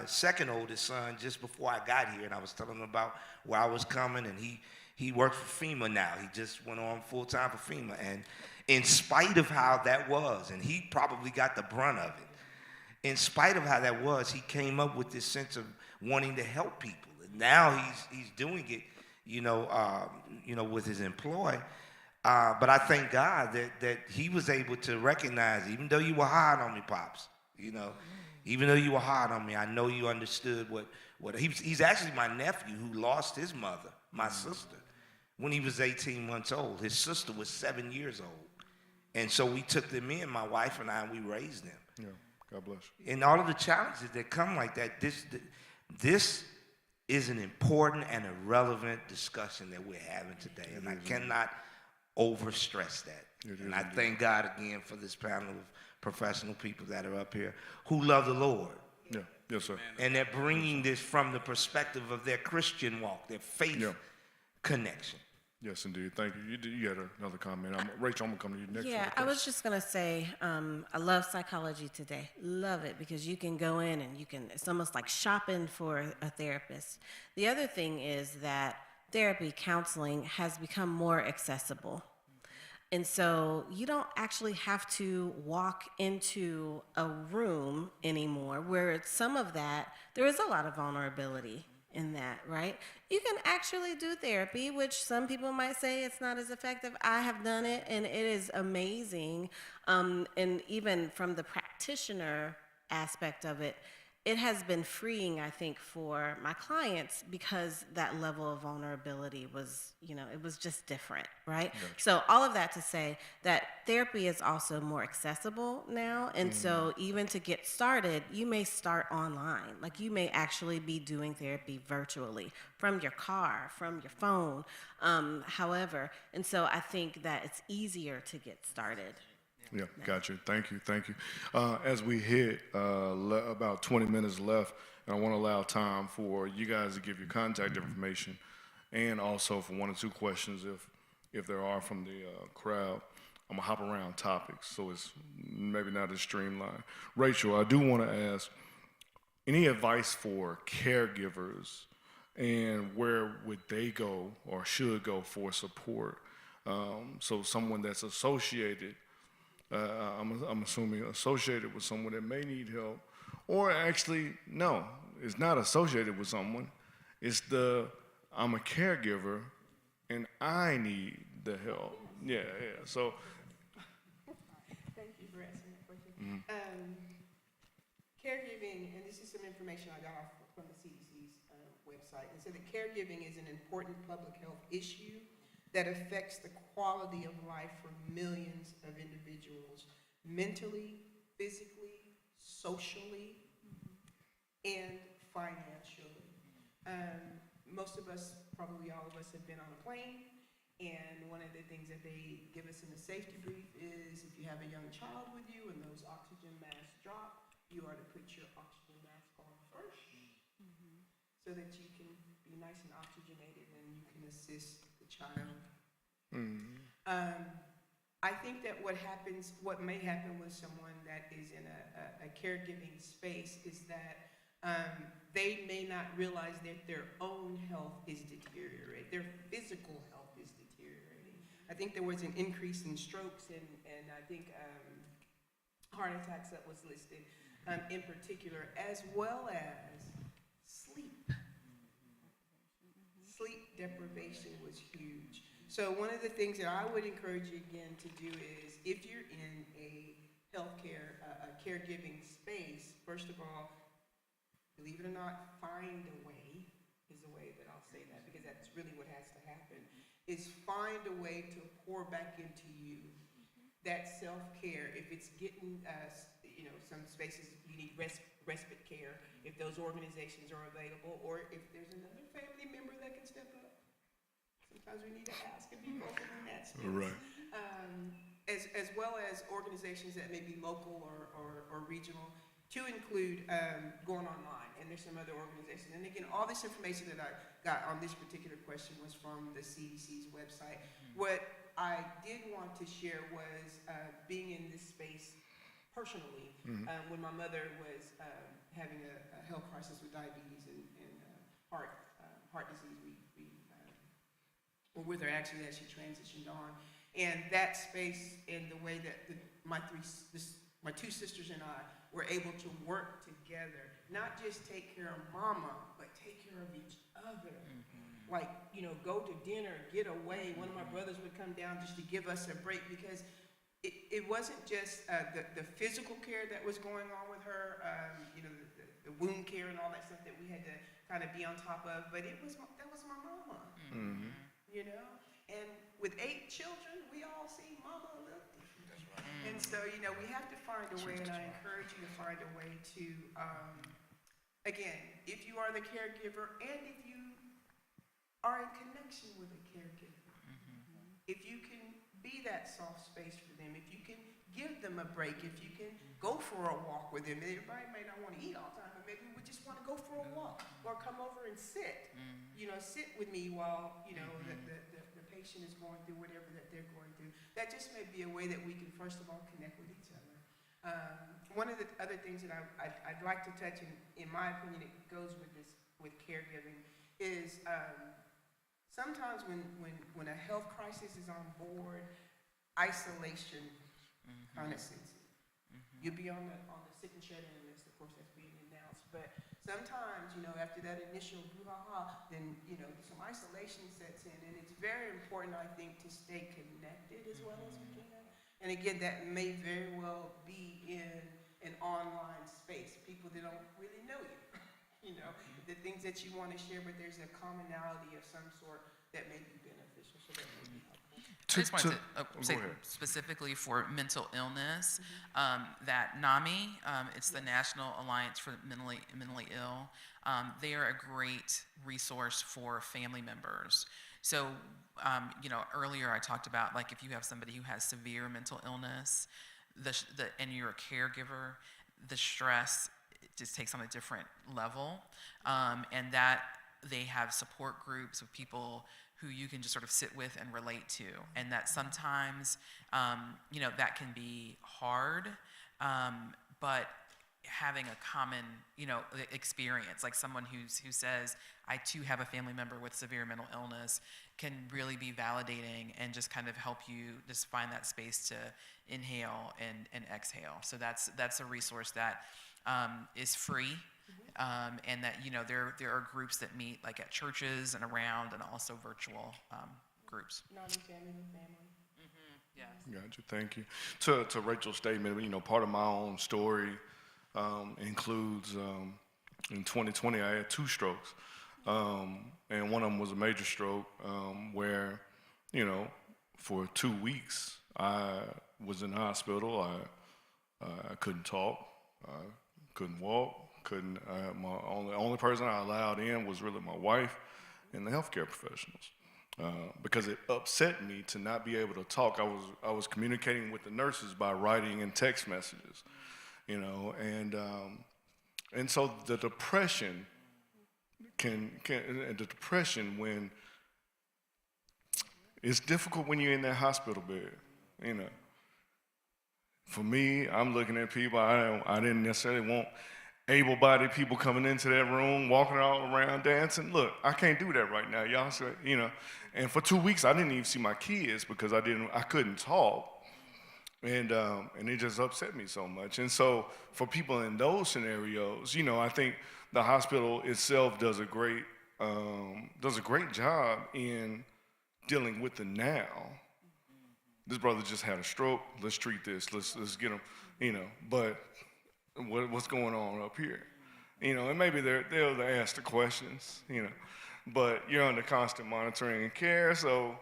second oldest son just before I got here, and I was telling him about where I was coming, and he works for FEMA now. He just went on full-time for FEMA, and in spite of how that was, and he probably got the brunt of it, in spite of how that was, he came up with this sense of wanting to help people. And now he's doing it, with his employ. But I thank God that he was able to recognize, even though you were hard on me, Pops, even though you were hard on me, I know you understood what he's actually my nephew who lost his mother, my sister, when he was 18 months old. His sister was 7 years old. And so we took them in, my wife and I, and we raised them. Yeah. God bless you. And all of the challenges that come like that, this is an important and a relevant discussion that we're having today. And I cannot overstress that. And I thank God again for this panel of professional people that are up here who love the Lord. Yeah. Yes, sir. And they're bringing this from the perspective of their Christian walk, their faith connection. Yes, indeed. Thank you. You had another comment. Rachel, I'm going to come to you next. Yeah, I was just going to say, I love psychology today. Love it, because you can go in and it's almost like shopping for a therapist. The other thing is that therapy, counseling has become more accessible. And so you don't actually have to walk into a room anymore, where some of that, there is a lot of vulnerability in that, right? You can actually do therapy, which some people might say it's not as effective. I have done it, and it is amazing. And even from the practitioner aspect of it, it has been freeing, I think, for my clients, because that level of vulnerability was, it was just different, right? Gotcha. So all of that to say that therapy is also more accessible now. And so even to get started, you may start online. Like, you may actually be doing therapy virtually from your car, from your phone, however. And so I think that it's easier to get started. Yeah, gotcha. Thank you. As we hit about 20 minutes left, and I want to allow time for you guys to give your contact information, and also for 1 or 2 questions if there are from the crowd. I'm going to hop around topics, so it's maybe not as streamlined. Rachel, I do want to ask, any advice for caregivers, and where would they go or should go for support? So someone that's associated, I'm assuming associated with someone that may need help, or actually, no, it's not associated with someone. It's I'm a caregiver and I need the help. Yeah. So. Thank you for asking that question. Caregiving, and this is some information I got off from the CDC's website, and so that caregiving is an important public health issue that affects the quality of life for millions of individuals, mentally, physically, socially, and financially. Most of us, probably all of us, have been on a plane, and one of the things that they give us in the safety brief is, if you have a young child with you and those oxygen masks drop, you are to put your oxygen mask on first, so that you can be nice and oxygenated and you can assist the child. I think that what may happen with someone that is in a caregiving space is that they may not realize that their own health is deteriorating, their physical health is deteriorating. I think there was an increase in strokes and I think heart attacks that was listed in particular, as well as sleep. Sleep deprivation was huge. So one of the things that I would encourage you again to do is, if you're in a healthcare, a caregiving space, first of all, believe it or not, find a way is the way that I'll say that, because that's really what has to happen, is find a way to pour back into you that self-care. If it's getting, some spaces you need respite care, if those organizations are available, or if there's another family member that can step up. Sometimes we need to ask and be open in that space. Right. As well as organizations that may be local or regional, to include going online. And there's some other organizations. And again, all this information that I got on this particular question was from the CDC's website. What I did want to share was being in this space personally when my mother was having a health crisis with diabetes and heart disease. We were with her actually as she transitioned on. And that space and the way that my two sisters and I were able to work together, not just take care of mama, but take care of each other. Like, go to dinner, get away. One of my brothers would come down just to give us a break, because it wasn't just the physical care that was going on with her, the wound care and all that stuff that we had to kind of be on top of, but that was my mama, And with 8 children, we all see mama a little different. And so, we have to find a way, and I encourage you to find a way to, again, if you are the caregiver and if you are in connection with a caregiver, if you can be that soft space for them, if you can give them a break, if you can go for a walk with them. Everybody may not want to eat all the time, but maybe we just want to go for a walk or come over and sit, sit with me while, the patient is going through whatever that they're going through. That just may be a way that we can, first of all, connect with each other. One of the other things that I'd like to touch, and in my opinion, it goes with caregiving, is sometimes when a health crisis is on board, isolation kind of sets in. You'll be on the sick and shed in list, of course, that's being announced, but sometimes, after that initial brouhaha, then, some isolation sets in, and it's very important, I think, to stay connected as well as we can. And again, that may very well be in an online space, people that don't really know you, the things that you want to share, but there's a commonality of some sort that may be beneficial, so that may be helpful. I just wanted to say go ahead. specifically for mental illness, that NAMI, it's the National Alliance for Mentally Ill, they are a great resource for family members. So, earlier I talked about, like, if you have somebody who has severe mental illness, and you're a caregiver, the stress just takes on a different level, and that they have support groups of people who you can just sort of sit with and relate to, and that sometimes, that can be hard, but having a common, experience, like someone who says, I too have a family member with severe mental illness, can really be validating and just kind of help you just find that space to inhale and exhale. So that's a resource that is free. And that, there are groups that meet like at churches and around, and also virtual groups. Non-family with family. Yes. Gotcha, thank you. To Rachel's statement, part of my own story includes in 2020 I had 2 strokes, and one of them was a major stroke where, for 2 weeks I was in the hospital. I couldn't talk, I couldn't walk. The only person I allowed in was really my wife and the healthcare professionals, because it upset me to not be able to talk. I was communicating with the nurses by writing and text messages, and so the depression when it's difficult when you're in that hospital bed, For me, I'm looking at people I didn't necessarily want. Able-bodied people coming into that room, walking all around, dancing. Look, I can't do that right now, y'all. So, and for 2 weeks, I didn't even see my kids because I couldn't talk, and it just upset me so much. And so, for people in those scenarios, I think the hospital itself does a great job in dealing with the now. This brother just had a stroke. Let's treat this. Let's get him. But what's going on up here? And maybe they'll ask the questions, but you're under constant monitoring and care, so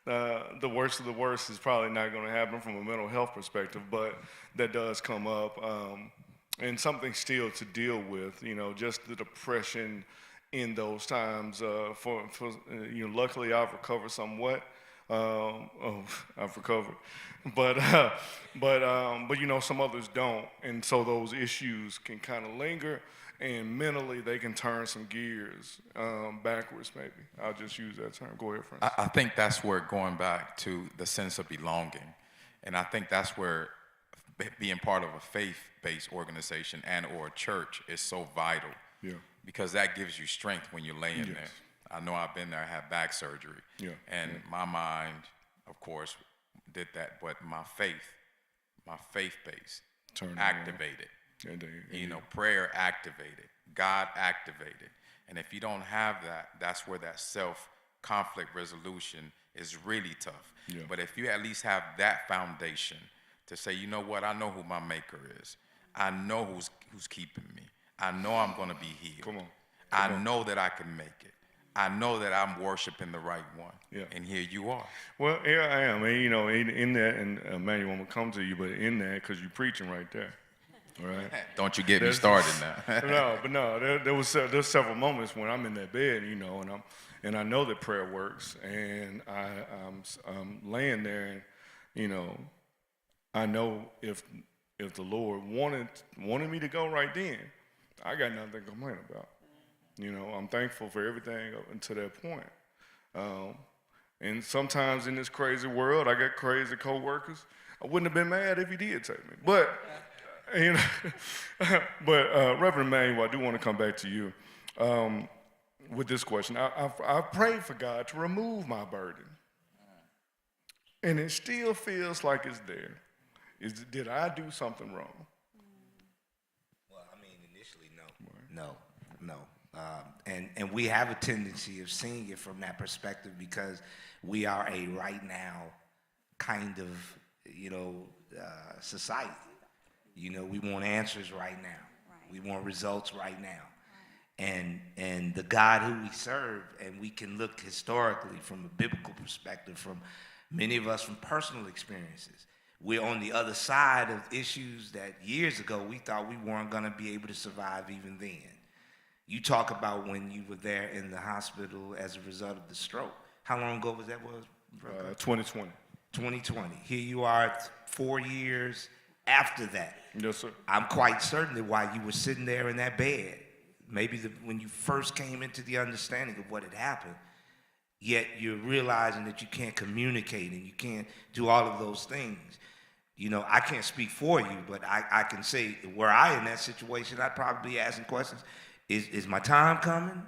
the worst of the worst is probably not going to happen from a mental health perspective, but that does come up, and something still to deal with, just the depression in those times. Luckily I've recovered somewhat. I've recovered, but some others don't, and so those issues can kind of linger, and mentally they can turn some gears backwards. Maybe I'll just use that term. Go ahead, Francis. I think that's where going back to the sense of belonging, and I think that's where being part of a faith-based organization and or a church is so vital. Yeah. Because that gives you strength when you're laying Yes. there. I know I've been there, I had back surgery. Yeah. And my mind, of course, did that, but my faith base Turned activated. Prayer activated, God activated. And if you don't have that, that's where that self-conflict resolution is really tough. Yeah. But if you at least have that foundation to say, you know what, I know who my maker is. I know who's keeping me. I know I'm going to be healed. Come on. I know that I can make it. I know that I'm worshiping the right one. Yeah. And here you are. Well, here I am, and in that, and Emmanuel, I'm gonna come to you, but in that, because you're preaching right there, all right? Don't you get me started now. There's several moments when I'm in that bed, and I know that prayer works, and I'm laying there, and I know if the Lord wanted me to go right then, I got nothing to complain about. I'm thankful for everything up until that point. And sometimes in this crazy world, I got crazy coworkers. I wouldn't have been mad if he did take me. But, Reverend Emmanuel, I do want to come back to you with this question. I prayed for God to remove my burden, and it still feels like it's there. Did I do something wrong? Well, initially, no. And we have a tendency of seeing it from that perspective because we are a right now kind of, society. We want answers right now. Right. We want results right now. Right. And the God who we serve, and we can look historically from a biblical perspective, from many of us from personal experiences. We're on the other side of issues that years ago we thought we weren't going to be able to survive even then. You talk about when you were there in the hospital as a result of the stroke. How long ago was that? 2020. 2020. Here you are 4 years after that. Yes, sir. I'm quite certain that while you were sitting there in that bed, maybe when you first came into the understanding of what had happened, yet you're realizing that you can't communicate and you can't do all of those things. I can't speak for you, but I can say were I in that situation, I'd probably be asking questions. Is my time coming?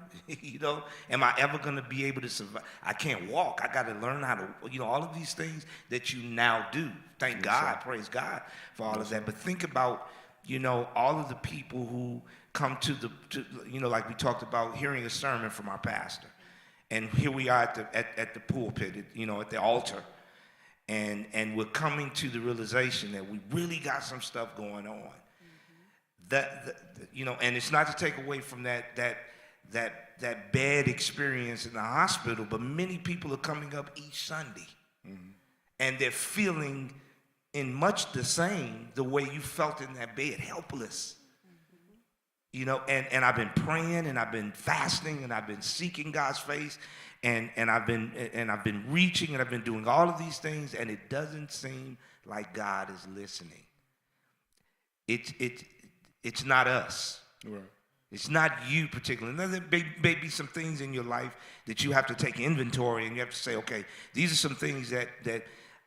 Am I ever going to be able to survive? I can't walk. I got to learn how to, all of these things that you now do. Thank God, praise God for all of that. But think about, all of the people who come to like we talked about, hearing a sermon from our pastor. And here we are at the pulpit, at the altar. And we're coming to the realization that we really got some stuff going on. And it's not to take away from that bad experience in the hospital, but many people are coming up each Sunday, and they're feeling in much the same the way you felt in that bed, helpless. And I've been praying, and I've been fasting, and I've been seeking God's face, and I've been reaching, and I've been doing all of these things, and it doesn't seem like God is listening. It's not us. Right. It's not you particularly. There may be some things in your life that you have to take inventory, and you have to say, okay, these are some things that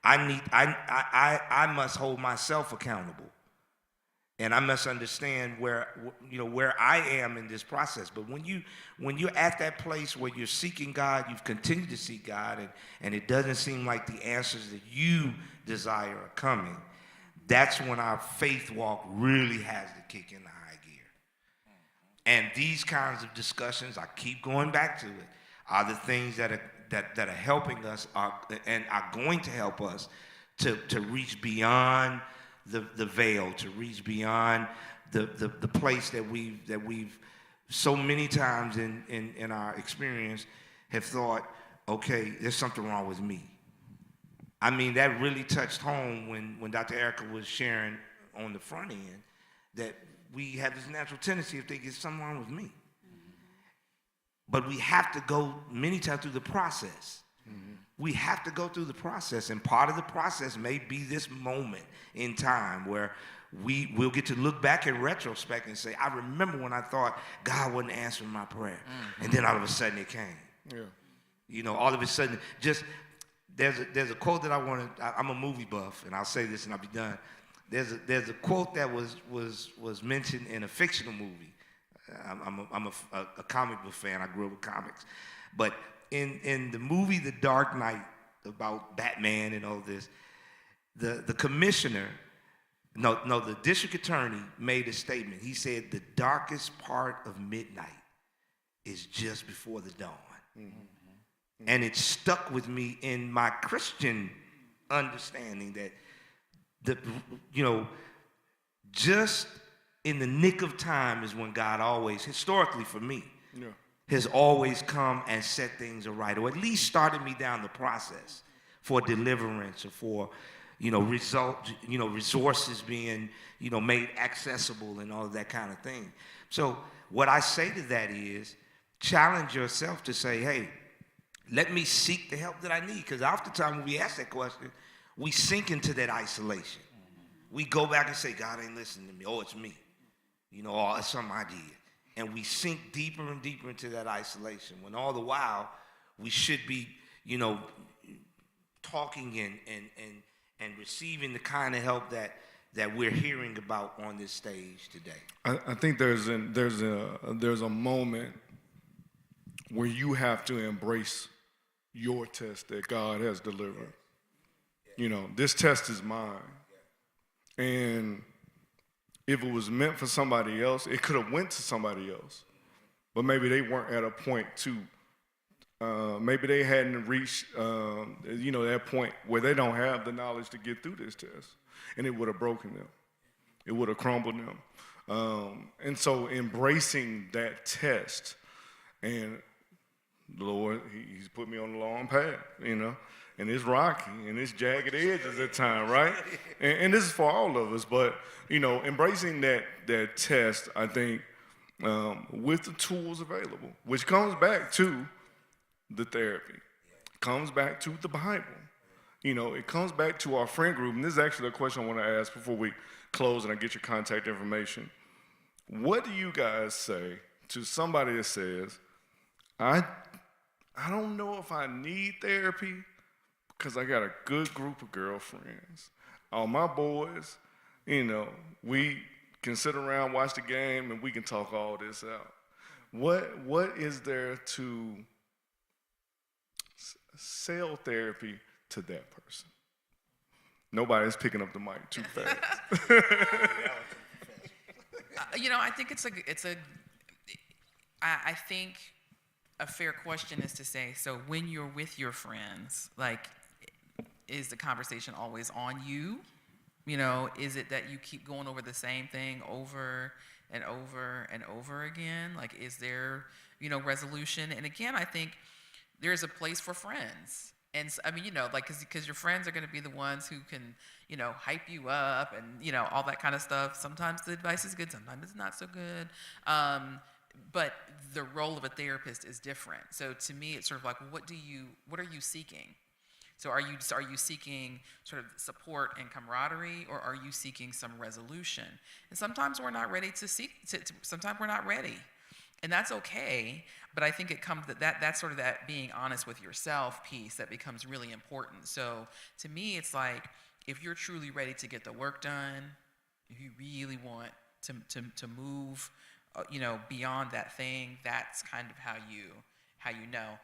I need. I must hold myself accountable, and I must understand where I am in this process. But when you're at that place where you're seeking God, you've continued to seek God, and it doesn't seem like the answers that you desire are coming. That's when our faith walk really has to kick in the high gear. And these kinds of discussions, I keep going back to it, are the things that are helping us and are going to help us to reach beyond the veil, to reach beyond the place that we've so many times in our experience have thought, okay, there's something wrong with me. I mean, that really touched home when Dr. Erica was sharing on the front end that we have this natural tendency of thinking there's something wrong with me. But we have to go many times through the process. We have to go through the process, and part of the process may be this moment in time where we'll get to look back in retrospect and say, I remember when I thought God wasn't answering my prayer. And then all of a sudden it came. Yeah. You know, all of a sudden, just there's a quote that I'm a movie buff, and I'll say this and I'll be done. There's a quote that was mentioned in a fictional movie. I'm a comic book fan. I grew up with comics. But in the movie The Dark Knight, about Batman and all this, the commissioner, the district attorney made a statement. He said the darkest part of midnight is just before the dawn. And it stuck with me in my Christian understanding that just in the nick of time is when God always, historically for me, has always come and set things right, or at least started me down the process for deliverance or for, resources being, made accessible and all of that kind of thing. So what I say to that is, challenge yourself to say, hey, let me seek the help that I need. Because oftentimes when we ask that question, we sink into that isolation. We go back and say, God ain't listening to me. Oh, it's me. Or it's some idea. And we sink deeper and deeper into that isolation, when all the while we should be, talking and receiving the kind of help that we're hearing about on this stage today. I think there's a moment where you have to embrace your test that God has delivered. This test is mine. And if it was meant for somebody else, it could have went to somebody else. But maybe they weren't at a point maybe they hadn't reached, that point where they don't have the knowledge to get through this test. And it would have broken them. It would have crumbled them. And so embracing that test, and the Lord, he's put me on the long path, and it's rocky, and it's jagged edges at times, right? And this is for all of us, but, embracing that test, I think, with the tools available, which comes back to the therapy, comes back to the Bible. It comes back to our friend group, and this is actually a question I want to ask before we close and I get your contact information. What do you guys say to somebody that says, I don't know if I need therapy because I got a good group of girlfriends. All my boys, we can sit around, watch the game, and we can talk all this out. What is there to sell therapy to that person? Nobody's picking up the mic too fast. I think I think a fair question is to say, so when you're with your friends, is the conversation always on you? Is it that you keep going over the same thing over and over and over again? Is there, resolution? And again, I think there's a place for friends. And because your friends are going to be the ones who can, hype you up and, all that kind of stuff. Sometimes the advice is good, sometimes it's not so good. But the role of a therapist is different. So to me, it's sort of like, what are you seeking? So are you seeking sort of support and camaraderie, or are you seeking some resolution? And sometimes we're not ready to seek. Sometimes we're not ready, and that's okay. But I think it comes that's sort of that being honest with yourself piece that becomes really important. So to me, it's like, if you're truly ready to get the work done, if you really want to move, beyond that thing, that's kind of how you know.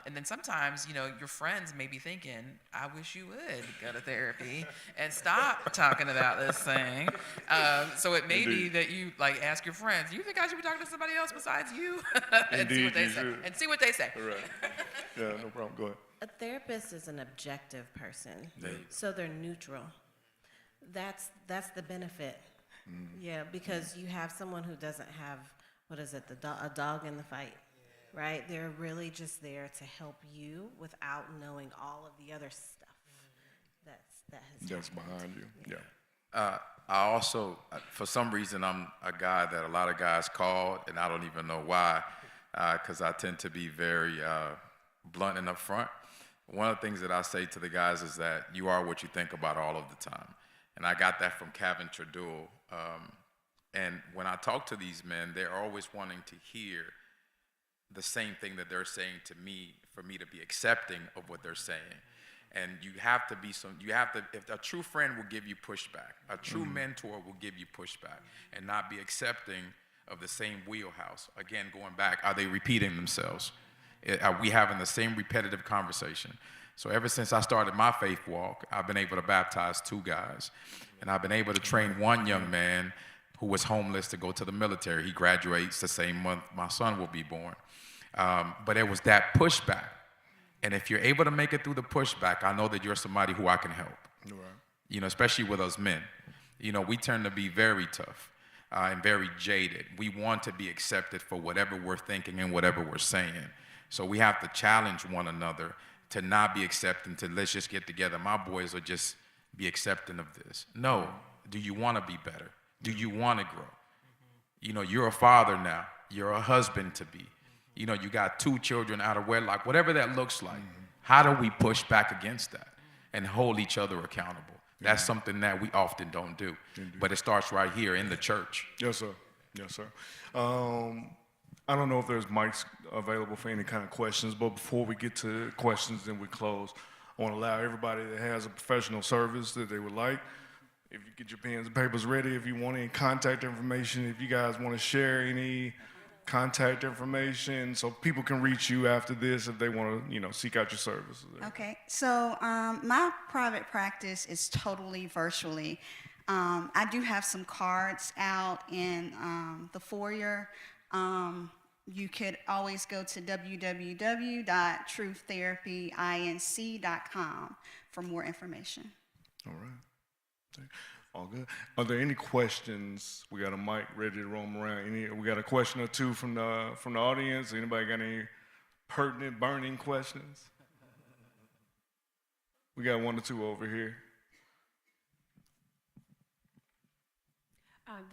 And then sometimes, your friends may be thinking, I wish you would go to therapy and stop talking about this thing. So it may be that you ask your friends, do you think I should be talking to somebody else besides you? And see what they say. And see what they say. Right. Yeah, no problem. Go ahead. A therapist is an objective person, so they're neutral. That's the benefit. Yeah, because you have someone who doesn't have, what is it, a dog in the fight, right? They're really just there to help you without knowing all of the other stuff that has That's happened. behind you. Yeah. I also, for some reason, I'm a guy that a lot of guys call, and I don't even know why, because I tend to be very blunt and upfront. One of the things that I say to the guys is that you are what you think about all of the time. And I got that from Kevin Tradul. And when I talk to these men, they're always wanting to hear the same thing that they're saying to me for me to be accepting of what they're saying. And you have to be if a true friend will give you pushback, a true mentor will give you pushback and not be accepting of the same wheelhouse. Again, going back, are they repeating themselves? Are we having the same repetitive conversation? So ever since I started my faith walk, I've been able to baptize 2 guys. And I've been able to train one young man who was homeless to go to the military. He graduates the same month my son will be born. But it was that pushback. And if you're able to make it through the pushback, I know that you're somebody who I can help. Right. You know, especially with us men. You know, we tend to be very tough and very jaded. We want to be accepted for whatever we're thinking and whatever we're saying. So we have to challenge one another to not be accepting, to let's just get together. My boys will just be accepting of this. No. Do you want to be better? Do you want to grow? You know, you're a father now. You're a husband to be. You know, you got 2 children out of wedlock, whatever that looks like. How do we push back against that and hold each other accountable? That's something that we often don't do. But it starts right here in the church. Yes, sir. Yes, sir. I don't know if there's mics available for any kind of questions, but before we get to questions and we close, I want to allow everybody that has a professional service that they would like, if you get your pens and papers ready, if you want any contact information, if you guys want to share any contact information so people can reach you after this if they want to, you know, seek out your services. Okay, so my private practice is totally virtually. I do have some cards out in the foyer. You could always go to www.truththerapyinc.com for more information. All right. All good. Are there any questions? We got a mic ready to roam around. We got a question or 2 from the audience. Anybody got any pertinent, burning questions? We got 1 or 2 over here.